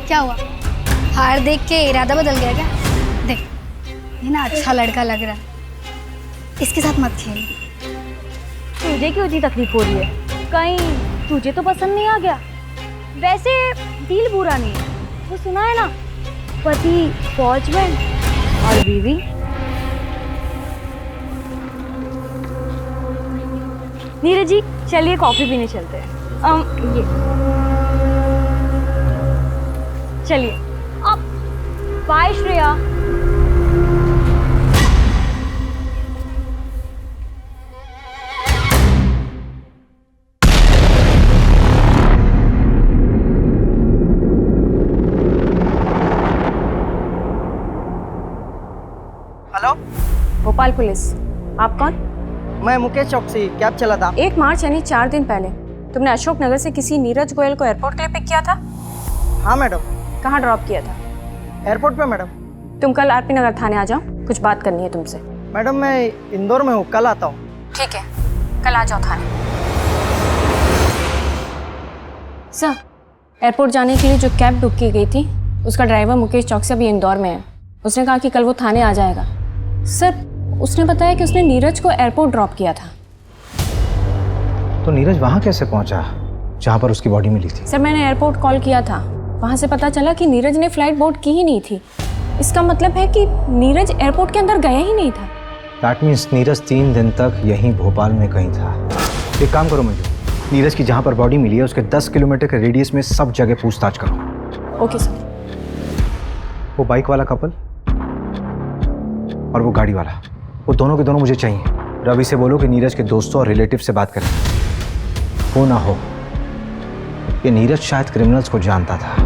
क्या हुआ? हार देख के इरादा बदल गया क्या? देख, ये ना अच्छा लड़का लग रहा है, इसके साथ मत खेल। तुझे क्यों इतनी तकलीफ हो रही है? कहीं तुझे तो पसंद नहीं आ गया? वैसे दिल बुरा नहीं है, वो सुना है ना, पति फौज में और बीवी। नीरज जी चलिए कॉफी पीने चलते हैं। ये चलिए। अब bye Shreya. Hello, Bhopal police. आप कौन? मैं मुकेश चौकसी, कैब चला था। 1 मार्च यानी 4 दिन पहले तुमने अशोक नगर से किसी नीरज गोयल को एयरपोर्ट के लिए पिक किया था? हाँ मैडम। कहाँ ड्रॉप किया था? एयरपोर्ट पे मैडम। तुम कल आरपी नगर थाने आ जाओ, कुछ बात करनी है तुमसे। मैडम मैं इंदौर में हूँ, कल आता हूँ। ठीक है, कल आ जाओ थाने। सर, एयरपोर्ट जाने के लिए जो कैब बुक की गई थी उसका ड्राइवर मुकेश चौकसी अभी इंदौर में है। उसने कहा कि कल वो थाने आ जाएगा। सर, उसने बताया कि उसने नीरज को एयरपोर्ट ड्रॉप किया था। तो नीरज वहां कैसे पहुंचा जहां पर उसकी बॉडी मिली थी? सर, मैंने एयरपोर्ट कॉल किया था, वहां से पता चला कि नीरज ने फ्लाइट बोर्ड की ही नहीं थी। इसका मतलब है कि नीरज एयरपोर्ट के अंदर गया ही नहीं था। दैट मीन्स नीरज 3 दिन तक यहीं भोपाल में कहीं था। एक काम करो मंजू, नीरज की जहाँ पर बॉडी मिली है उसके 10 किलोमीटर के रेडियस में सब जगह पूछताछ करो। Okay sir. वो बाइक वाला कपल और वो गाड़ी वाला, वो दोनों के दोनों मुझे चाहिए। रवि से बोलो कि नीरज के दोस्तों और रिलेटिव से बात करें। हो ना हो ये नीरज शायद क्रिमिनल्स को जानता था।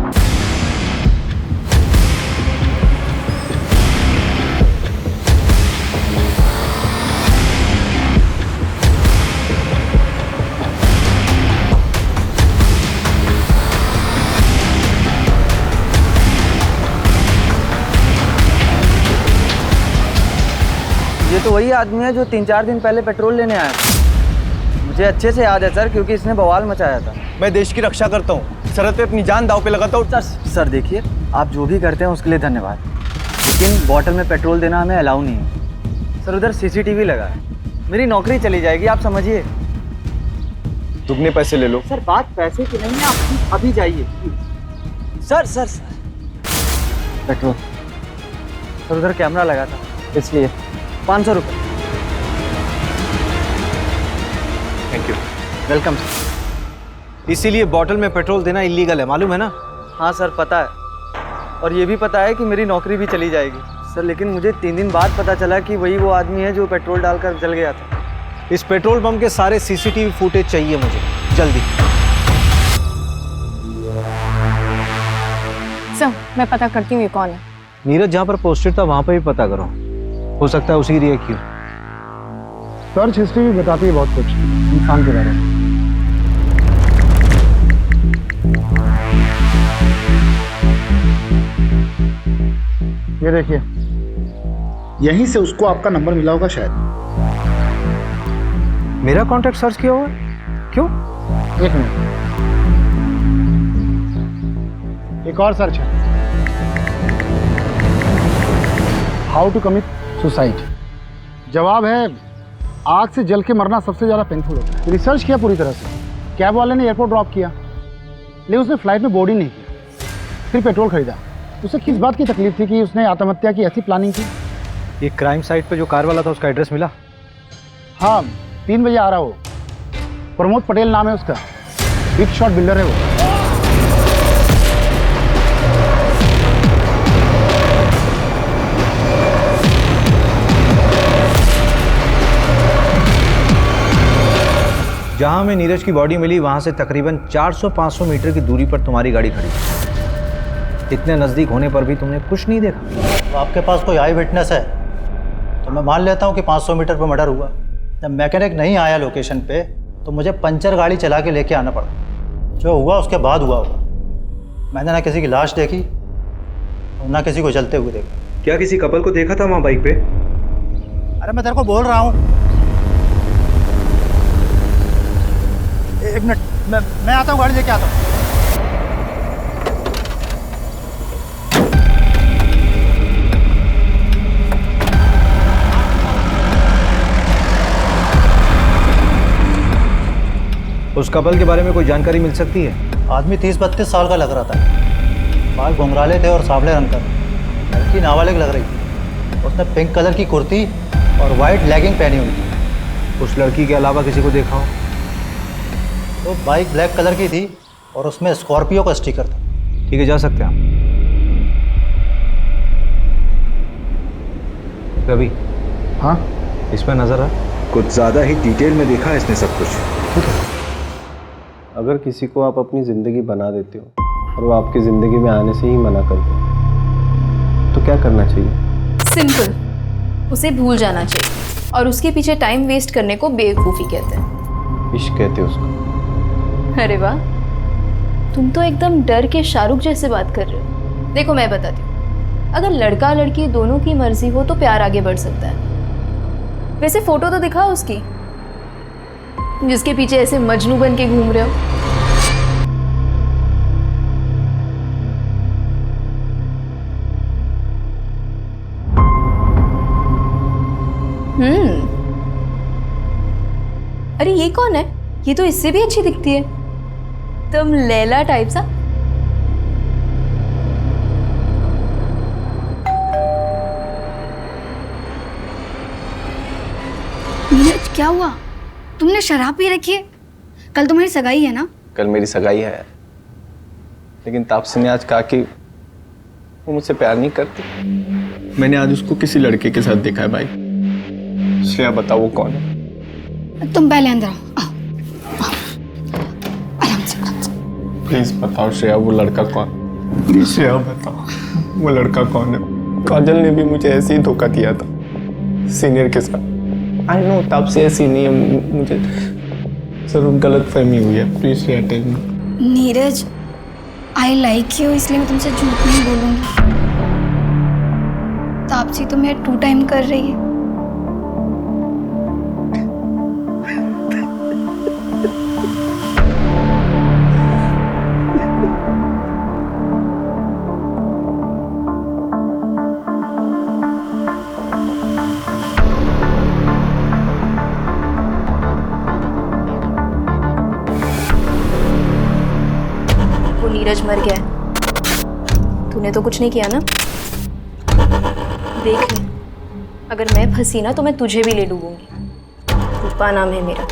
ये तो वही आदमी है जो 3-4 दिन पहले पेट्रोल लेने आया था। मुझे अच्छे से याद है सर, क्योंकि इसने बवाल मचाया था। मैं देश की रक्षा करता हूँ, सरहद पे अपनी जान दांव पे लगाता हूँ। सर देखिए, आप जो भी करते हैं उसके लिए धन्यवाद, लेकिन बॉटल में पेट्रोल देना हमें अलाउ नहीं है। सर उधर CCTV लगा है, मेरी नौकरी चली जाएगी, आप समझिए। दुगने पैसे ले लो। सर बात पैसे की नहीं है, आप अभी जाइए। सर पेट्रोल सर उधर कैमरा लगा था, इसलिए 500 रुपये। Thank you. Welcome sir. इसीलिए बॉटल में पेट्रोल देना इलीगल है, मालूम है ना? हाँ सर पता है, और ये भी पता है कि मेरी नौकरी भी चली जाएगी सर, लेकिन मुझे 3 दिन बाद पता चला कि वही वो आदमी है जो पेट्रोल डालकर जल गया था। इस पेट्रोल पंप के सारे CCTV फुटेज चाहिए मुझे, जल्दी। सर मैं पता करती हूँ ये कौन है। नीरज जहाँ पर पोस्टेड था वहाँ पर भी पता करो, हो सकता है उसी रिएक्ट क्यों। सर्च हिस्ट्री भी बताती है बहुत कुछ इंसान के बारे में। ये देखिए, यहीं से उसको आपका नंबर मिला होगा शायद। मेरा कॉन्टैक्ट सर्च किया हुआ? क्यों? एक मिनट, एक और सर्च है, हाउ टू कमिट सुसाइड। जवाब है, आग से जल के मरना सबसे ज़्यादा पेनफुल होता है। रिसर्च किया पूरी तरह से, कैब वाले ने एयरपोर्ट ड्रॉप किया, लेकिन उसने फ्लाइट में बोर्ड ही नहीं किया, फिर पेट्रोल खरीदा। उसे किस बात की तकलीफ थी कि उसने आत्महत्या की ऐसी प्लानिंग की? ये क्राइम साइट पे जो कार वाला था उसका एड्रेस मिला? हाँ, 3 बजे आ रहा हो। प्रमोद पटेल नाम है उसका, बिग शॉट बिल्डर है वो। जहां हमें नीरज की बॉडी मिली वहां से तकरीबन 400-500 मीटर की दूरी पर तुम्हारी गाड़ी खड़ी थी। इतने नज़दीक होने पर भी तुमने कुछ नहीं देखा। तो आपके पास कोई आई विटनेस है तो मैं मान लेता हूँ कि 500 मीटर पर मर्डर हुआ। जब मैकेनिक नहीं आया लोकेशन पे तो मुझे पंचर गाड़ी चला के लेके आना पड़ा। जो हुआ उसके बाद हुआ होगा। मैंने ना किसी की लाश देखी और ना किसी को जलते हुए देखा। क्या किसी कपल को देखा था वहाँ बाइक पे? अरे मैं तेरे को बोल रहा हूँ, एक मिनट, मैं आता हूँ, गाड़ी लेके आता हूँ। उस कपल के बारे में कोई जानकारी मिल सकती है? आदमी 30-32 साल का लग रहा था, बाल घुंघराले थे और सांवले रंग का। लड़की नाबालिग लग रही थी। उसने पिंक कलर की कुर्ती और वाइट लेगिंग पहनी हुई थी। उस लड़की के अलावा किसी को देखा हो? तो बाइक ब्लैक कलर की थी और उसमें स्कॉर्पियो का स्टिकर था। ठीक है, जा सकते हैं आप। रवि, हाँ इसमें नजर आ कुछ ज़्यादा ही डिटेल में देखा है इसने सब कुछ। अगर किसी को आप अपनी ज़िंदगी बना देते हो और वो आपकी ज़िंदगी में आने से ही मना कर दे तो क्या करना चाहिए? सिंपल, उसे भूल जाना चाहिए और उसके पीछे टाइम वेस्ट करने को बेवकूफ़ी कहते हैं। इश्क कहते हैं उसको। अरे वाह, तुम तो एकदम डर के शाहरुख जैसे बात कर रहे हो। देखो मैं बताती हूँ, अगर लड़का लड़की दोनों की मर्जी हो तो प्यार आगे बढ़ सकता है। वैसे फोटो तो दिखाओ उसकी, जिसके पीछे ऐसे मजनू बन के घूम रहे हो। अरे ये कौन है? ये तो इससे भी अच्छी दिखती है, तुम लैला टाइप सा। नीरज क्या हुआ? तुमने शराब पी रखी है? कल तुम्हारी सगाई है ना? कल मेरी सगाई है, लेकिन तापसी ने आज कहा कि वो मुझसे प्यार नहीं करती। मैंने आज उसको किसी लड़के के साथ देखा है भाई। श्रेया बताओ वो कौन है? तुम पहले अंदर आओ। आराम से। प्लीज बताओ श्रेया वो लड़का कौन? प्लीज श्रेया बताओ वो लड़का कौन है? काजल ने भी मुझे ऐसे ही धोखा दिया था सीनियर के साथ। आई नो तापसी ऐसी नहीं है, मुझे जरूर गलत फहमी हुई है। Please Shreya tell me. Neeraj, I like you, इसलिए मैं तुमसे झूठ नहीं बोलूंगी। तापसी तुम्हें 2 टाइम कर रही है। नीरज मर गया है। तूने तो कुछ नहीं किया ना? देख ले, अगर मैं फंसी ना तो मैं तुझे भी ले डूबूंगी। रूपा नाम है मेरा,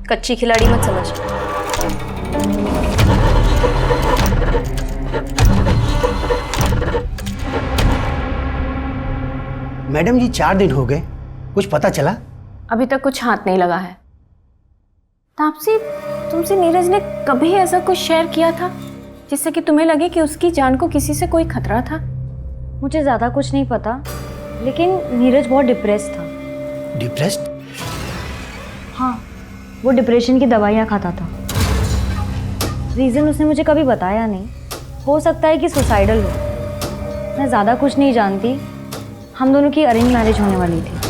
कच्ची खिलाड़ी मत समझ। मैडम जी 4 दिन हो गए, कुछ पता चला? अभी तक कुछ हाथ नहीं लगा है। तापसी, तुमसे नीरज ने कभी ऐसा कुछ शेयर किया था जिससे कि तुम्हें लगे कि उसकी जान को किसी से कोई खतरा था? मुझे ज़्यादा कुछ नहीं पता, लेकिन नीरज बहुत डिप्रेस था। डिप्रेस्ड? हाँ, वो डिप्रेशन की दवाइयाँ खाता था। रीज़न उसने मुझे कभी बताया नहीं। हो सकता है कि सुसाइडल हो। मैं ज़्यादा कुछ नहीं जानती। हम दोनों की अरेंज मैरिज होने वाली थी।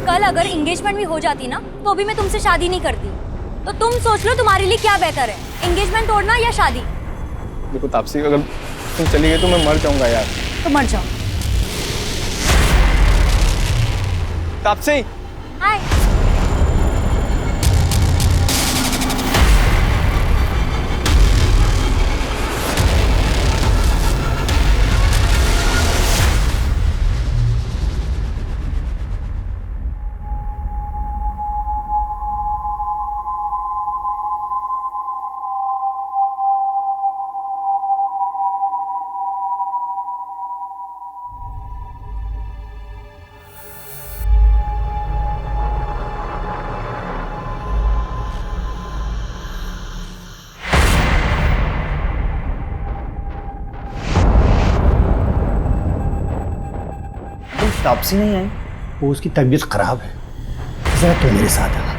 कल अगर एंगेजमेंट भी हो जाती ना तो भी मैं तुमसे शादी नहीं करती। तो तुम सोच लो तुम्हारे लिए क्या बेहतर है, एंगेजमेंट तोड़ना या शादी? देखो तापसी, अगर तुम चली गई तो मैं मर जाऊंगा यार। तो मर जाओ। तापसी, हाय। तापसी नहीं आई, वो उसकी तबीयत खराब है। जरा तुम मेरे साथ आना।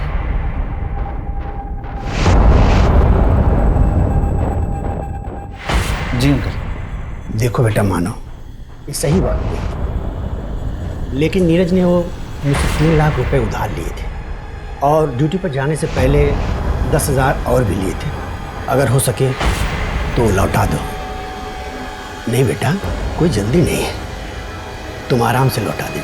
जी अंकल। देखो बेटा, मानो ये सही बात नहीं, लेकिन नीरज ने वो मुझसे 3 लाख रुपए उधार लिए थे और ड्यूटी पर जाने से पहले 10,000 और भी लिए थे। अगर हो सके तो लौटा दो। नहीं बेटा, कोई जल्दी नहीं है, तुम आराम से लौटा दे।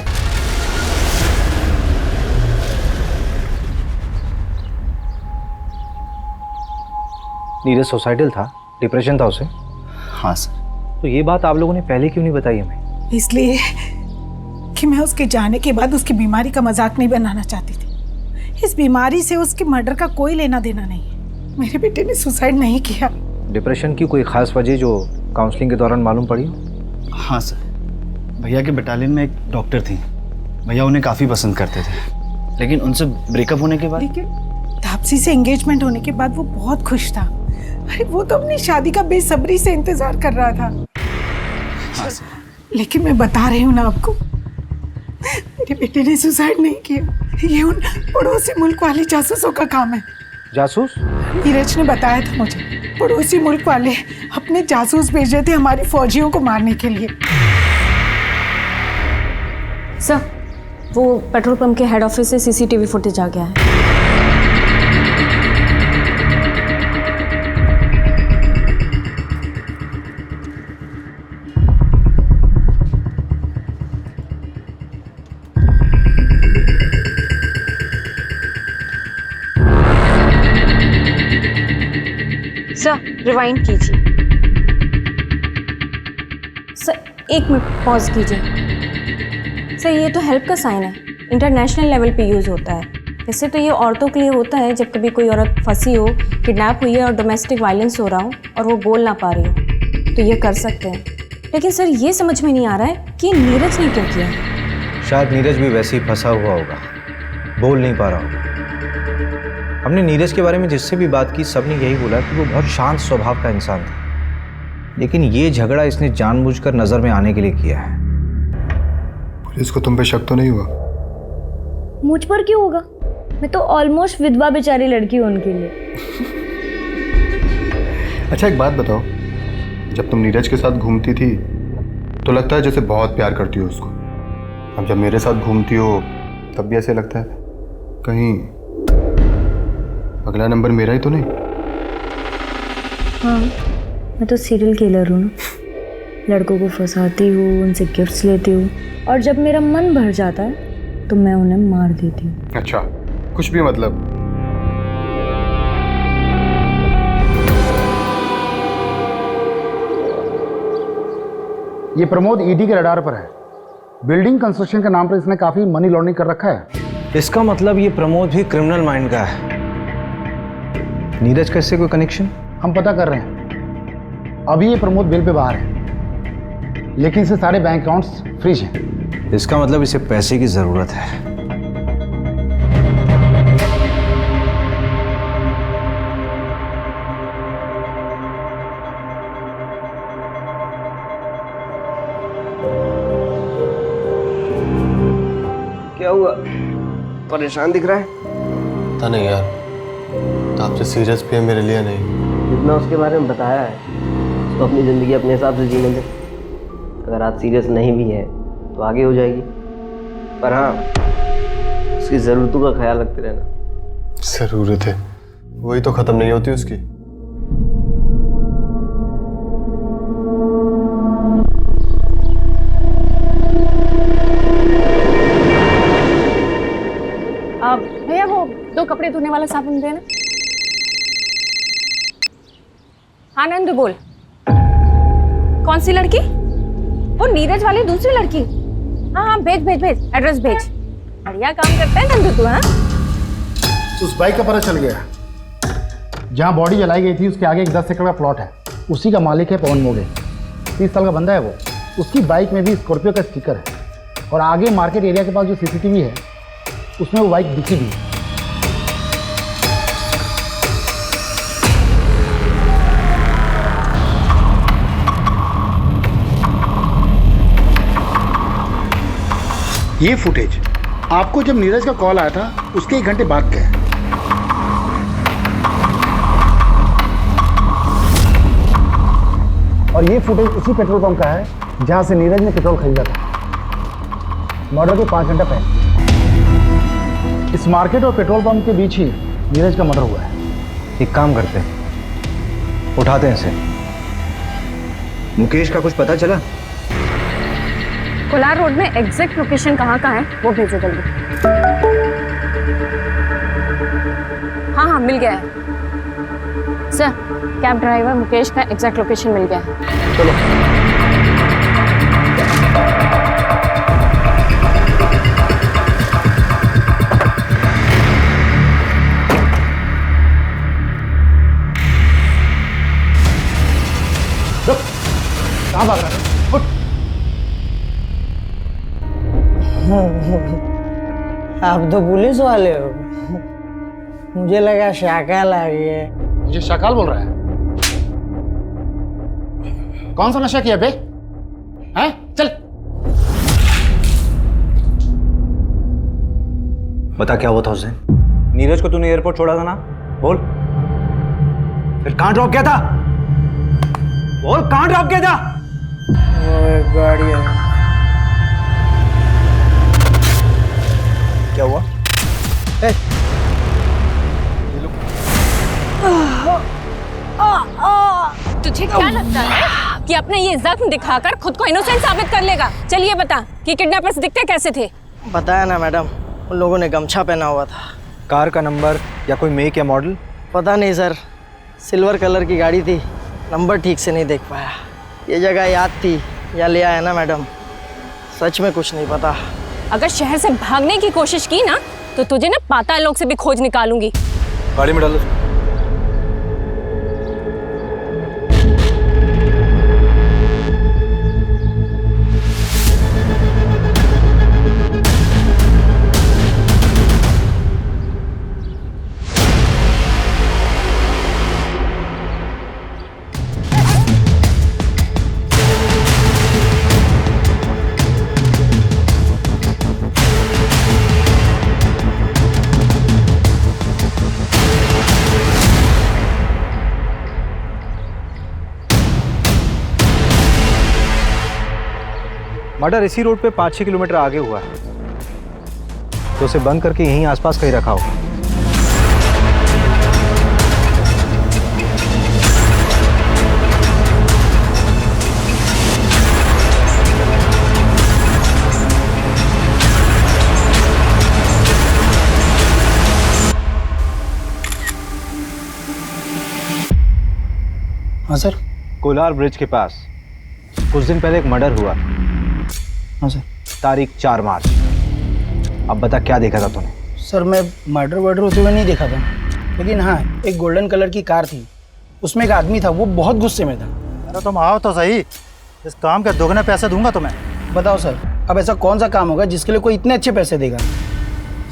नीरज सुसाइडल था, डिप्रेशन था उसे? हाँ सर। तो ये बात आप लोगों ने पहले क्यों नहीं बताई हमें? इसलिए कि मैं उसके जाने के बाद उसकी बीमारी का मजाक नहीं बनाना चाहती थी। इस बीमारी से उसके मर्डर का कोई लेना देना नहीं है। मेरे बेटे ने सुसाइड नहीं किया। डिप्रेशन की कोई खास वजह जो काउंसलिंग के दौरान मालूम पड़ी? हाँ सर, भैया के बटालियन में एक डॉक्टर थी। भैया उन्हें काफ़ी पसंद करते थे, लेकिन उनसे ब्रेकअप होने के बाद। लेकिन तापसी से एंगेजमेंट होने के बाद वो बहुत खुश था। अरे वो तो अपनी शादी का बेसब्री से इंतजार कर रहा था। हाँ सर। लेकिन मैं बता रही हूँ ना आपको, मेरे बेटे ने सुसाइड नहीं किया। ये उन पड़ोसी मुल्क वाले जासूसों का काम है। जासूस? नीरज ने बताया था मुझे, पड़ोसी मुल्क वाले अपने जासूस भेजे थे हमारी फौजियों को मारने के लिए। सर, वो पेट्रोल पंप के हेड ऑफिस से सीसीटीवी फुटेज आ गया है। सर, रिवाइंड कीजिए। सर, एक मिनट पॉज कीजिए। सर ये तो हेल्प का साइन है, इंटरनेशनल लेवल पे यूज़ होता है। वैसे तो ये औरतों के लिए होता है जब कभी कोई औरत फंसी हो, किडनैप हुई है और डोमेस्टिक वायलेंस हो रहा हो और वो बोल ना पा रही हो, तो ये कर सकते हैं। लेकिन सर ये समझ में नहीं आ रहा है कि नीरज ने क्या किया। शायद नीरज भी वैसे ही फंसा हुआ होगा, बोल नहीं पा रहा होगा। हमने नीरज के बारे में जिससे भी बात की सबने यही बोला कि वो बहुत शांत स्वभाव का इंसान था, लेकिन ये झगड़ा इसने जानबूझकर नजर में आने के लिए किया है। पुलिस को तुम पे शक तो नहीं हुआ? मुझ पर क्यों होगा? मैं तो ऑलमोस्ट विधवा बेचारी लड़की हूँ उनके लिए। अच्छा एक बात बताओ, जब तुम नीरज के साथ घूमती थी तो लगता है जैसे बहुत प्यार करती हो उसको, अब जब मेरे साथ घूमती हो तब भी ऐसे लगता है कहीं अगला नंबर मेरा ही तो नहीं? हाँ, मैं तो सीरियल किलर हूँ ना। लड़कों को फंसाती हूँ, उनसे गिफ्ट्स लेती हूँ और जब मेरा मन भर जाता है तो मैं उन्हें मार देती हूँ। अच्छा, कुछ भी मतलब? ये प्रमोद ईडी के रडार पर है। बिल्डिंग कंस्ट्रक्शन के नाम पर इसने काफी मनी लॉन्ड्रिंग कर रखा है। इसका मतलब ये प्रमोद भी क्रिमिनल माइंड का है। नीरज का इससे कोई कनेक्शन? हम पता कर रहे हैं। अभी ये प्रमोद बिल पे बाहर है, लेकिन इसे सारे बैंक अकाउंट्स फ्रीज हैं। इसका मतलब इसे पैसे की जरूरत है। क्या हुआ? परेशान दिख रहा है। पता नहीं यार, तो आपसे सीरियस भी है मेरे लिए नहीं। जितना उसके बारे में बताया है उसको अपनी ज़िंदगी अपने हिसाब से जीने दे। अगर आज सीरियस नहीं भी है तो आगे हो जाएगी, पर हाँ उसकी ज़रूरतों का ख्याल रखते रहना। ज़रूरत है, वही तो ख़त्म नहीं होती उसकी। भैया वो 2 कपड़े धोने वाला साबुन देना। हाँ नंदू बोल। कौन सी लड़की? वो नीरज वाली दूसरी लड़की? हाँ हाँ भेज भेज भेज, एड्रेस भेज। बढ़िया काम करता है नंदू तू। हाँ उस बाइक का पता चल गया। जहाँ बॉडी जलाई गई थी उसके आगे एक 10 एकड़ का प्लॉट है। उसी का मालिक है पवन मोगे, 30 साल का बंदा है वो। उसकी बाइक में भी स्कॉर्पियो का स्टिकर है और आगे मार्केट एरिया के पास जो सीसीटीवी है उसमें वो बाइक दिखी भी। ये फुटेज आपको जब नीरज का कॉल आया था उसके 1 घंटे बाद का है। और ये फुटेज उसी पेट्रोल पंप का है जहां से नीरज ने पेट्रोल खरीदा था मर्डर के 5 घंटा पहले। इस मार्केट और पेट्रोल पंप के बीच ही नीरज का मर्डर हुआ है। एक काम करते हैं, उठाते हैं इसे। मुकेश का कुछ पता चला? कोलार रोड में एग्जैक्ट लोकेशन कहाँ का है वो भेजो जल्दी। हाँ हाँ मिल गया है सर, कैब ड्राइवर मुकेश का एग्जैक्ट लोकेशन मिल गया है। चलो कहाँ भाग रहा है? आप तो पुलिस वाले हो, मुझे लगा शाकाल आ गया। मुझे शाकाल बोल रहा है? कौन सा नशा किया बे? हैं? चल। बता क्या हुआ था उस दिन? नीरज को तूने एयरपोर्ट छोड़ा था ना? बोल। फिर कहां ड्रॉप किया था? बोल कहां ड्रॉप किया था? वो एक गाड़ी है। क्या हुआ? तुझे क्या लगता है कि अपने ये जख्म दिखाकर खुद को इनोसेंट साबित कर लेगा? चलिए बता कि किडनैपर्स दिखते कैसे थे? बताया ना मैडम, उन लोगों ने गमछा पहना हुआ था। कार का नंबर या कोई मेक या मॉडल? पता नहीं सर, सिल्वर कलर की गाड़ी थी, नंबर ठीक से नहीं देख पाया। ये जगह याद थी या लिया है ना मैडम, सच में कुछ नहीं पता। अगर शहर से भागने की कोशिश की ना तो तुझे ना पाताल लोक से भी खोज निकालूंगी। गाड़ी में डालो। मर्डर इसी रोड पे 5-6 किलोमीटर आगे हुआ है, तो उसे बंद करके यहीं आसपास कहीं रखा होगा। हाँ सर। कोलार ब्रिज के पास कुछ दिन पहले एक मर्डर हुआ। हाँ सर। तारीख 4 मार्च। अब बता क्या देखा था तूने? सर मैं मर्डर वर्डर होते हुए नहीं देखा था, लेकिन हाँ एक गोल्डन कलर की कार थी, उसमें एक आदमी था, वो बहुत गुस्से में था। अरे तुम आओ तो सही, इस काम के दोगुने पैसे दूंगा तुम्हें। बताओ सर, अब ऐसा कौन सा काम होगा जिसके लिए कोई इतने अच्छे पैसे देगा?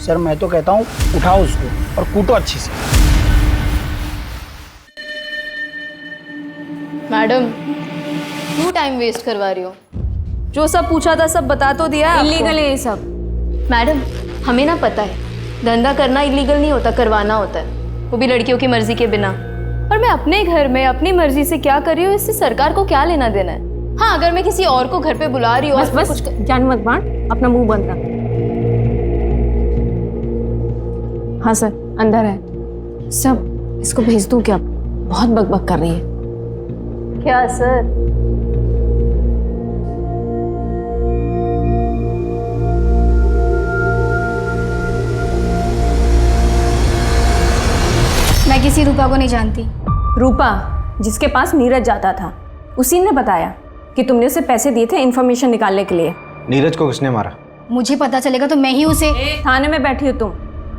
सर मैं तो कहता हूँ उठाओ उसको और कूटो अच्छी से। मैडम क्यों टाइम वेस्ट करवा रही हो? जो सब पूछा था सब बता तो दिया है। इलीगल है ये सब। मैडम हमें ना पता है, धंधा करना इलीगल नहीं होता, करवाना होता है, वो भी लड़कियों की मर्जी के बिना। और मैं अपने घर में अपनी मर्जी से क्या कर रही हूँ, इससे सरकार को क्या लेना देना है? हाँ अगर मैं किसी और को घर पे बुला रही हूँ। बस कुछ जान मत बांट, अपना मुंह बंद रख। हाँ सर अंदर है सब, इसको भेज दूं क्या? बहुत बकबक कर रही है। क्या सर? मैं किसी रूपा को नहीं जानती। रूपा जिसके पास नीरज जाता था, उसी ने बताया कि तुमने उसे पैसे दिए थे इन्फॉर्मेशन निकालने के लिए। नीरज को किसने मारा? मुझे पता चलेगा तो मैं ही उसे। थाने में बैठी हो तुम,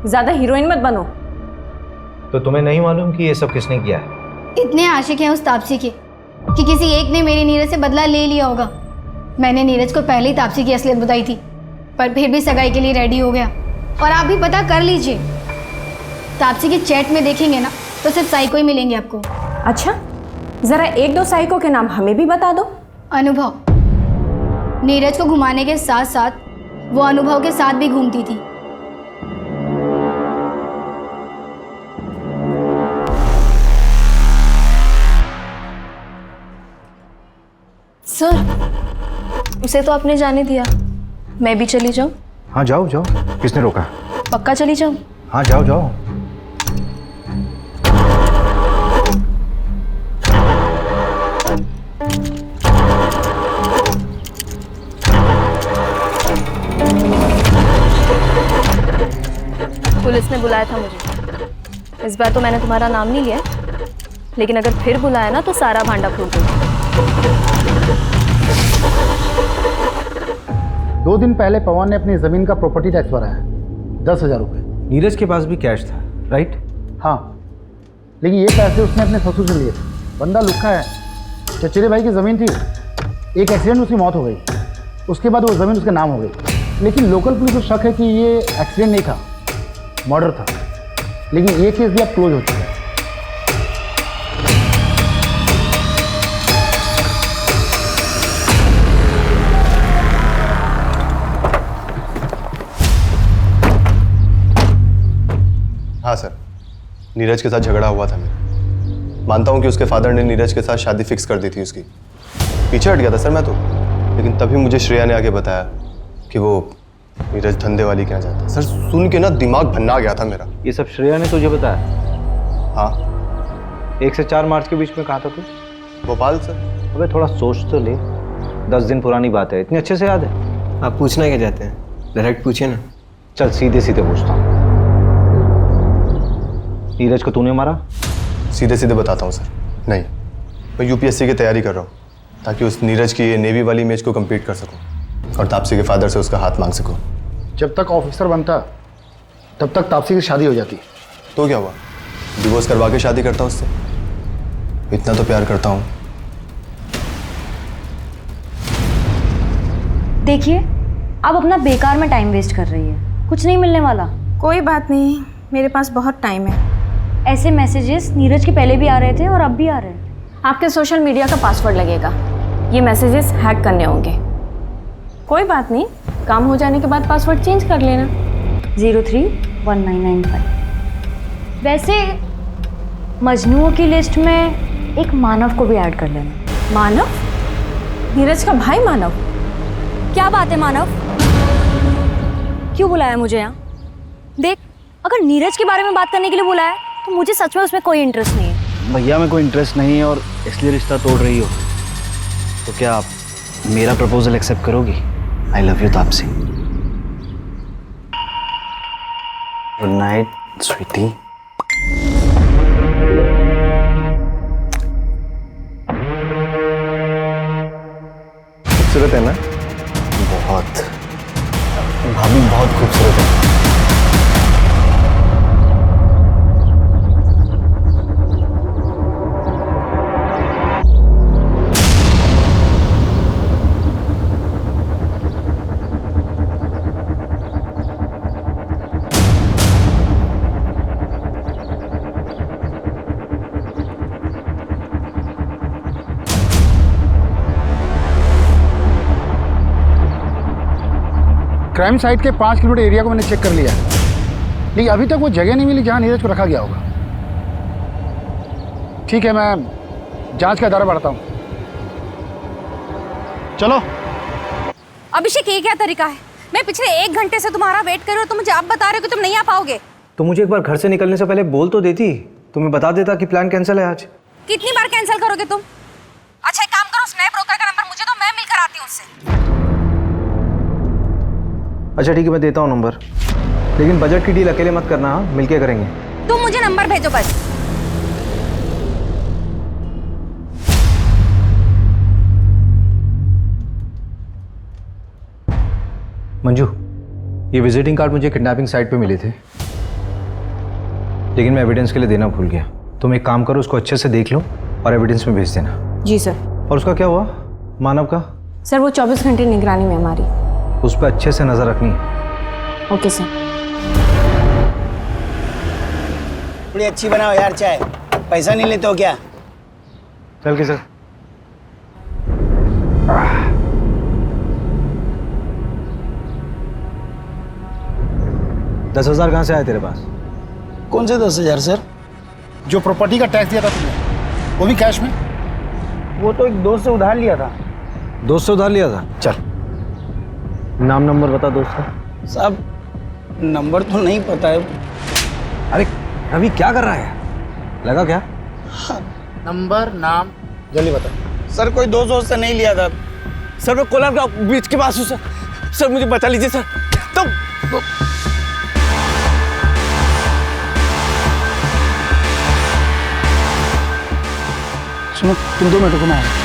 ज्यादा हीरोइन मत बनो। तो तुम्हें नहीं मालूम कि ये सब किसने किया है? इतने आशिक हैं उस तापसी के कि किसी एक ने मेरी नीरज से बदला ले लिया होगा। मैंने नीरज को पहले ही तापसी की असलियत बताई थी, पर फिर भी सगाई के लिए रेडी हो गया। और आप भी पता कर लीजिए, तापसी की चैट में देखेंगे ना तो सिर्फ साइको ही मिलेंगे आपको। अच्छा जरा 1-2 साइको के नाम हमें भी बता दो। अनुभव, नीरज को घुमाने के साथ साथ वो अनुभव के साथ भी घूमती थी। सर उसे तो आपने जाने दिया, मैं भी चली जाऊं? हाँ जाओ जाओ, किसने रोका? पक्का चली जाऊं? हाँ जाओ जाओ। पुलिस ने बुलाया था मुझे। इस बार तो मैंने तुम्हारा नाम नहीं लिया, लेकिन अगर फिर बुलाया ना तो सारा भांडा फूट दूंगी। 2 दिन पहले पवन ने अपनी जमीन का प्रॉपर्टी टैक्स भरा है, 10,000 रुपये। नीरज के पास भी कैश था, राइट? हाँ, लेकिन ये पैसे उसने अपने ससुर से लिए थे। बंदा लुक्खा है। चचेरे भाई की ज़मीन थी, एक एक्सीडेंट में उसकी मौत हो गई, उसके बाद वो ज़मीन उसके नाम हो गई। लेकिन लोकल पुलिस को शक है कि ये एक्सीडेंट नहीं था, मर्डर था। लेकिन ये केस भी अब क्लोज हो चुका है। हाँ सर, नीरज के साथ झगड़ा हुआ था मेरा। मानता हूँ कि उसके फादर ने नीरज के साथ शादी फिक्स कर दी थी उसकी। पीछे हट गया था सर मैं तो, लेकिन तभी मुझे श्रेया ने आके बताया कि वो नीरज धंधे वाली क्या जाता है। सर सुन के ना दिमाग भन्ना गया था मेरा। ये सब श्रेया ने तुझे बताया? हाँ। 1 से 4 मार्च के बीच में कहाँ था तू? भोपाल सर। अबे थोड़ा सोच तो ले, 10 दिन पुरानी बात है, इतनी अच्छे से याद है? आप पूछना क्या चाहते हैं, डायरेक्ट पूछिए ना। चल सीधे सीधे पूछता हूँ, नीरज को तूने मारा? सीधे सीधे बताता हूँ सर, नहीं। मैं यूपीएससी की तैयारी कर रहा हूँ, ताकि उस नीरज की ये नेवी वाली इमेज को कंप्लीट कर सकूं और तापसी के फादर से उसका हाथ मांग सकूं। जब तक ऑफिसर बनता तब तक तापसी की शादी हो जाती। तो क्या हुआ, डिवोर्स करवा के शादी करता उससे? इतना तो प्यार करता हूं। देखिए, आप अपना बेकार में टाइम वेस्ट कर रही है, कुछ नहीं मिलने वाला। कोई बात नहीं, मेरे पास बहुत टाइम है। ऐसे मैसेजेस नीरज के पहले भी आ रहे थे और अब भी आ रहे हैं। आपके सोशल मीडिया का पासवर्ड लगेगा, ये मैसेजेस हैक करने होंगे। कोई बात नहीं, काम हो जाने के बाद पासवर्ड चेंज कर लेना। 031995। वैसे मजनुओं की लिस्ट में एक मानव को भी ऐड कर लेना। मानव? नीरज का भाई मानव? क्या बात है मानव, क्यों बुलाया मुझे यहाँ? देख, अगर नीरज के बारे में बात करने के लिए बुलाया तो मुझे सच में उसमें कोई इंटरेस्ट नहीं है। भैया में कोई इंटरेस्ट नहीं है और इसलिए रिश्ता तोड़ रही हो, तो क्या आप मेरा प्रपोजल एक्सेप्ट करोगी? I love you Tapsi. Good night sweetie. खूबसूरत है ना? बहुत। भाभी बहुत खूबसूरत है। क्राइम साइट के 5 किलोमीटर एरिया को मैंने चेक कर लिया है, लेकिन अभी तक वो जगह नहीं मिली जहां नीरज को रखा गया होगा। ठीक है, मैं जांच का दायरा बढ़ाता हूं। चलो। अभिषेक, ये क्या तरीका है? मैं पिछले 1 घंटे से तुम्हारा वेट कर रही हूँ, तुम मुझे अब बता रहे हो कि तुम नहीं आ पाओगे। तो मुझे एक बार घर से निकलने से पहले बोल तो देती, तुम्हें बता देता कि प्लान कैंसिल है आज। कितनी बार कैंसिल करोगे तुम? अच्छा एक काम करो, स्नैप ब्रोकर का नंबर मुझे दो, मैं मिलकर आती हूँ उससे। अच्छा ठीक है, मैं देता हूँ नंबर, लेकिन बजट की डील अकेले मत करना, हाँ? मिलके करेंगे। तुम मुझे नंबर भेजो बस। मंजू, ये विजिटिंग कार्ड मुझे किडनैपिंग साइट पे मिले थे, लेकिन मैं एविडेंस के लिए देना भूल गया। तुम एक काम करो, उसको अच्छे से देख लो और एविडेंस में भेज देना। जी सर। और उसका क्या हुआ, मानव का? सर वो 24 घंटे निगरानी में हमारी। उस पर अच्छे से नजर रखनी है। Okay sir. थोड़ी अच्छी बनाओ यार चाय, पैसा नहीं लेते हो क्या? चल के सर। दस 10,000 कहाँ से आए तेरे पास? कौन से 10,000 सर? जो प्रॉपर्टी का टैक्स दिया था तुमने, वो भी कैश में? वो तो एक दोस्त से उधार लिया था। दोस्त से उधार लिया था? चल नाम नंबर बता दोस्त का। साहब नंबर तो नहीं पता है। अरे अभी क्या कर रहा है, लगा क्या? नंबर नाम जल्दी बता। सर कोई दोस्त से नहीं लिया था सर, मैं कोलार का बीच के पास हूँ सर। सर मुझे बचा लीजिए सर। तो सुनो, तुम 2 मिनट रुको, मैं आया।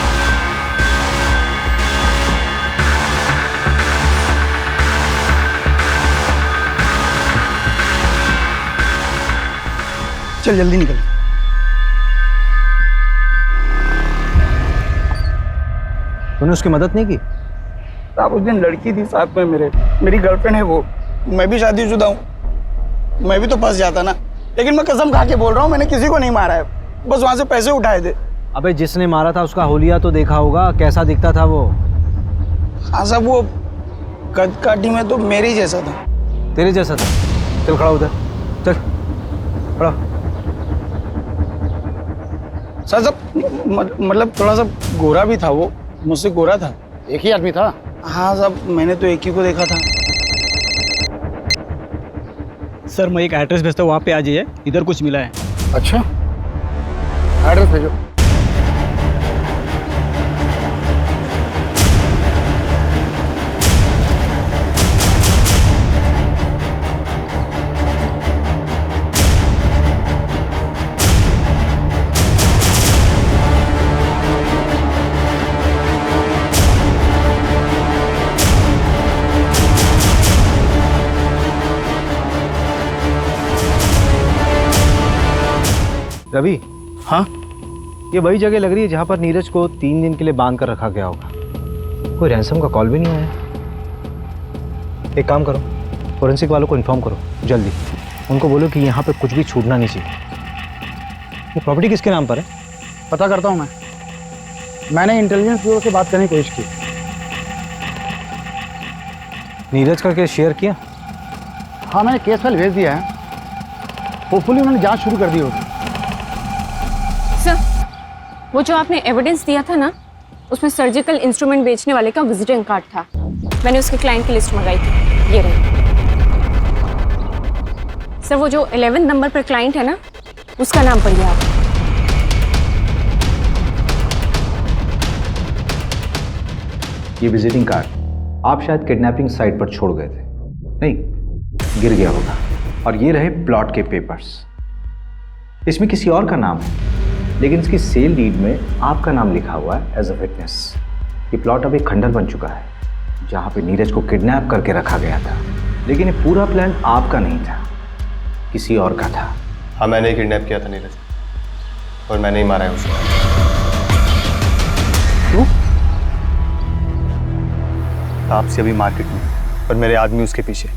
चल जल्दी निकल। तूने उसकी मदद नहीं की? साहब उस दिन लड़की थी साथ में मेरी गर्लफ्रेंड है वो। मैं भी शादीशुदा हूँ, मैं भी तो फंस जाता ना। लेकिन मैं कसम खा के बोल रहा हूँ, मैंने किसी को नहीं मारा है, बस वहां से पैसे उठाए थे। अबे जिसने मारा था उसका होलिया तो देखा होगा, कैसा दिखता था वो? हाँ साहब, वो कद काठी में तो मेरे ही जैसा था। तेरे जैसा था? चल खड़ा उधर, चल खड़ा। सर मतलब थोड़ा सा गोरा भी था वो, मुझसे गोरा था। एक ही आदमी था? हाँ साहब, मैंने तो एक ही को देखा था। सर मैं एक एड्रेस भेजता हूँ, वहाँ पे आ जाइए, इधर कुछ मिला है। अच्छा, एड्रेस भेजो। रवि। हाँ? ये वही जगह लग रही है जहाँ पर नीरज को 3 दिन के लिए बांध कर रखा गया होगा। कोई रैंसम का कॉल भी नहीं आया। एक काम करो, फोरेंसिक वालों को इन्फॉर्म करो जल्दी। उनको बोलो कि यहाँ पे कुछ भी छूटना नहीं चाहिए। ये प्रॉपर्टी किसके नाम पर है? पता करता हूँ मैंने इंटेलिजेंस ब्यूरो से बात करने की कोशिश की। नीरज का केस शेयर किया? हाँ, मैंने केस फाइल भेज दिया है। होपफुली उन्होंने जांच शुरू कर दी होगी। सर, वो जो आपने एविडेंस दिया था ना, उसमें सर्जिकल इंस्ट्रूमेंट बेचने वाले का विजिटिंग कार्ड था। मैंने उसके क्लाइंट की लिस्ट मंगाई थी, ये रही। सर, वो जो 11 नंबर पर क्लाइंट है ना, उसका नाम पढ़िए आप। ये विजिटिंग कार्ड आप शायद किडनैपिंग साइट पर छोड़ गए थे। नहीं, गिर गया होगा। और ये रहे प्लॉट के पेपर्स। इसमें किसी और का नाम है, लेकिन इसकी सेल डीड में आपका नाम लिखा हुआ है एज अ विटनेस। ये प्लॉट अब एक खंडर बन चुका है जहां पे नीरज को किडनैप करके रखा गया था। लेकिन ये पूरा प्लान आपका नहीं था, किसी और का था। हाँ, मैंने ही किडनैप किया था नीरज, और मैंने ही मारा है उसे। क्यों? तापसी अभी मार्केट में, और मेरे आदमी उसके पीछे।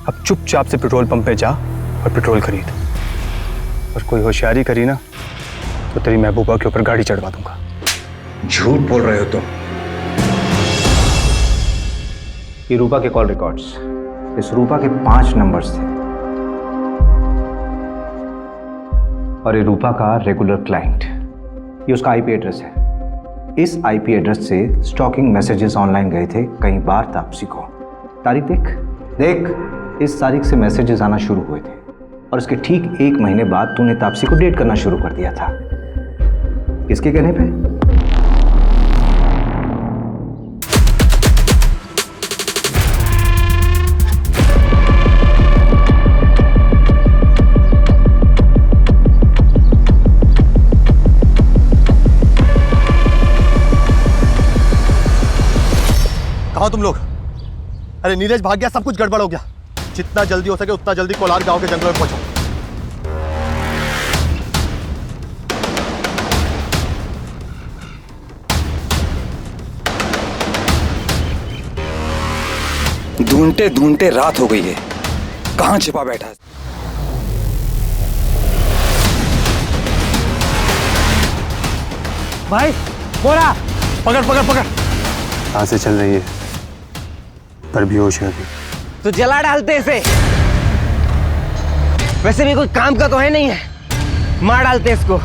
अब चुपचाप से पेट्रोल पंप पे जा और पेट्रोल खरीद, और कोई होशियारी करी ना तो तेरी महबूबा के ऊपर गाड़ी चढ़वा दूंगा। झूठ बोल रहे हो तुम। ये रूपा के कॉल रिकॉर्ड्स, इस रूपा के 5 नंबर्स थे, और ये रूपा का रेगुलर क्लाइंट। ये उसका आईपी एड्रेस है। इस आईपी एड्रेस से स्टॉकिंग मैसेजेस ऑनलाइन गए थे कई बार तापसी को। तारीख देख, इस तारीख से मैसेजेस आना शुरू हुए थे, और इसके ठीक 1 महीने बाद तूने तापसी को डेट करना शुरू कर दिया था। किसके कहने पे? कहाँ तुम लोग? अरे नीरज भाग गया, सब कुछ गड़बड़ हो गया। जितना जल्दी हो सके उतना जल्दी कोलार गांव के जंगलों में पहुंचो। ढूंढते ढूंढते रात हो गई है, कहां छिपा बैठा है? भाई बोरा, पकड़ पकड़ पकड़। कहां से चल रही है? पर बेहोश है अभी। तो जला डालते इसे। वैसे भी कोई काम का तो है नहीं है, मार डालते इसको।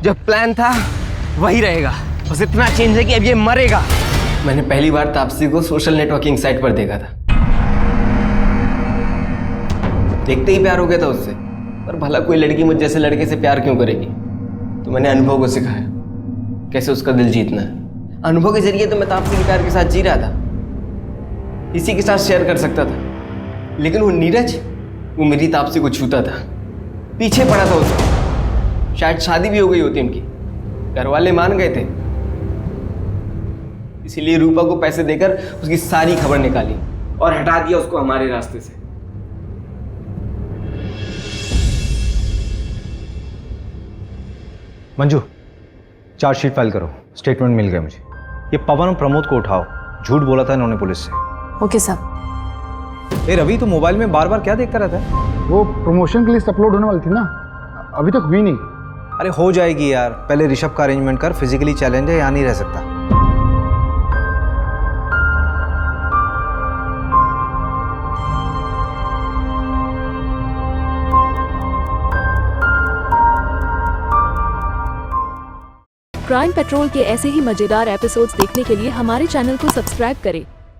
जो प्लान था वही रहेगा, बस इतना चेंज है कि अब ये मरेगा। मैंने पहली बार तापसी को सोशल नेटवर्किंग साइट पर देखा था। देखते ही प्यार हो गया था उससे। पर भला कोई लड़की मुझ जैसे लड़के से प्यार क्यों करेगी? तो मैंने अनुभव को सिखाया कैसे उसका दिल जीतना है। अनुभव के जरिए तो मैं तापसी के प्यार के साथ जी रहा था, इसी के साथ शेयर कर सकता था। लेकिन वो नीरज, वो मेरी तापसी को छूता था, पीछे पड़ा था उसका। शायद शादी भी हो गई होती उनकी, घर वाले मान गए थे। इसीलिए रूपा को पैसे देकर उसकी सारी खबर निकाली और हटा दिया उसको हमारे रास्ते से। मंजू, चार्जशीट फाइल करो। स्टेटमेंट मिल गया मुझे। ये पवन और प्रमोद को उठाओ, झूठ बोला था इन्होंने पुलिस से। ओके साहब। ए रवि, तो मोबाइल में बार बार क्या देखता रहता है? वो प्रमोशन की लिस्ट अपलोड होने वाली थी ना, अभी तक हुई नहीं। अरे हो जाएगी यार, पहले ऋषभ का अरेंजमेंट कर। फिजिकली चैलेंज है, यहाँ नहीं रह सकता। क्राइम पेट्रोल के ऐसे ही मजेदार एपिसोड्स देखने के लिए हमारे चैनल को सब्सक्राइब करें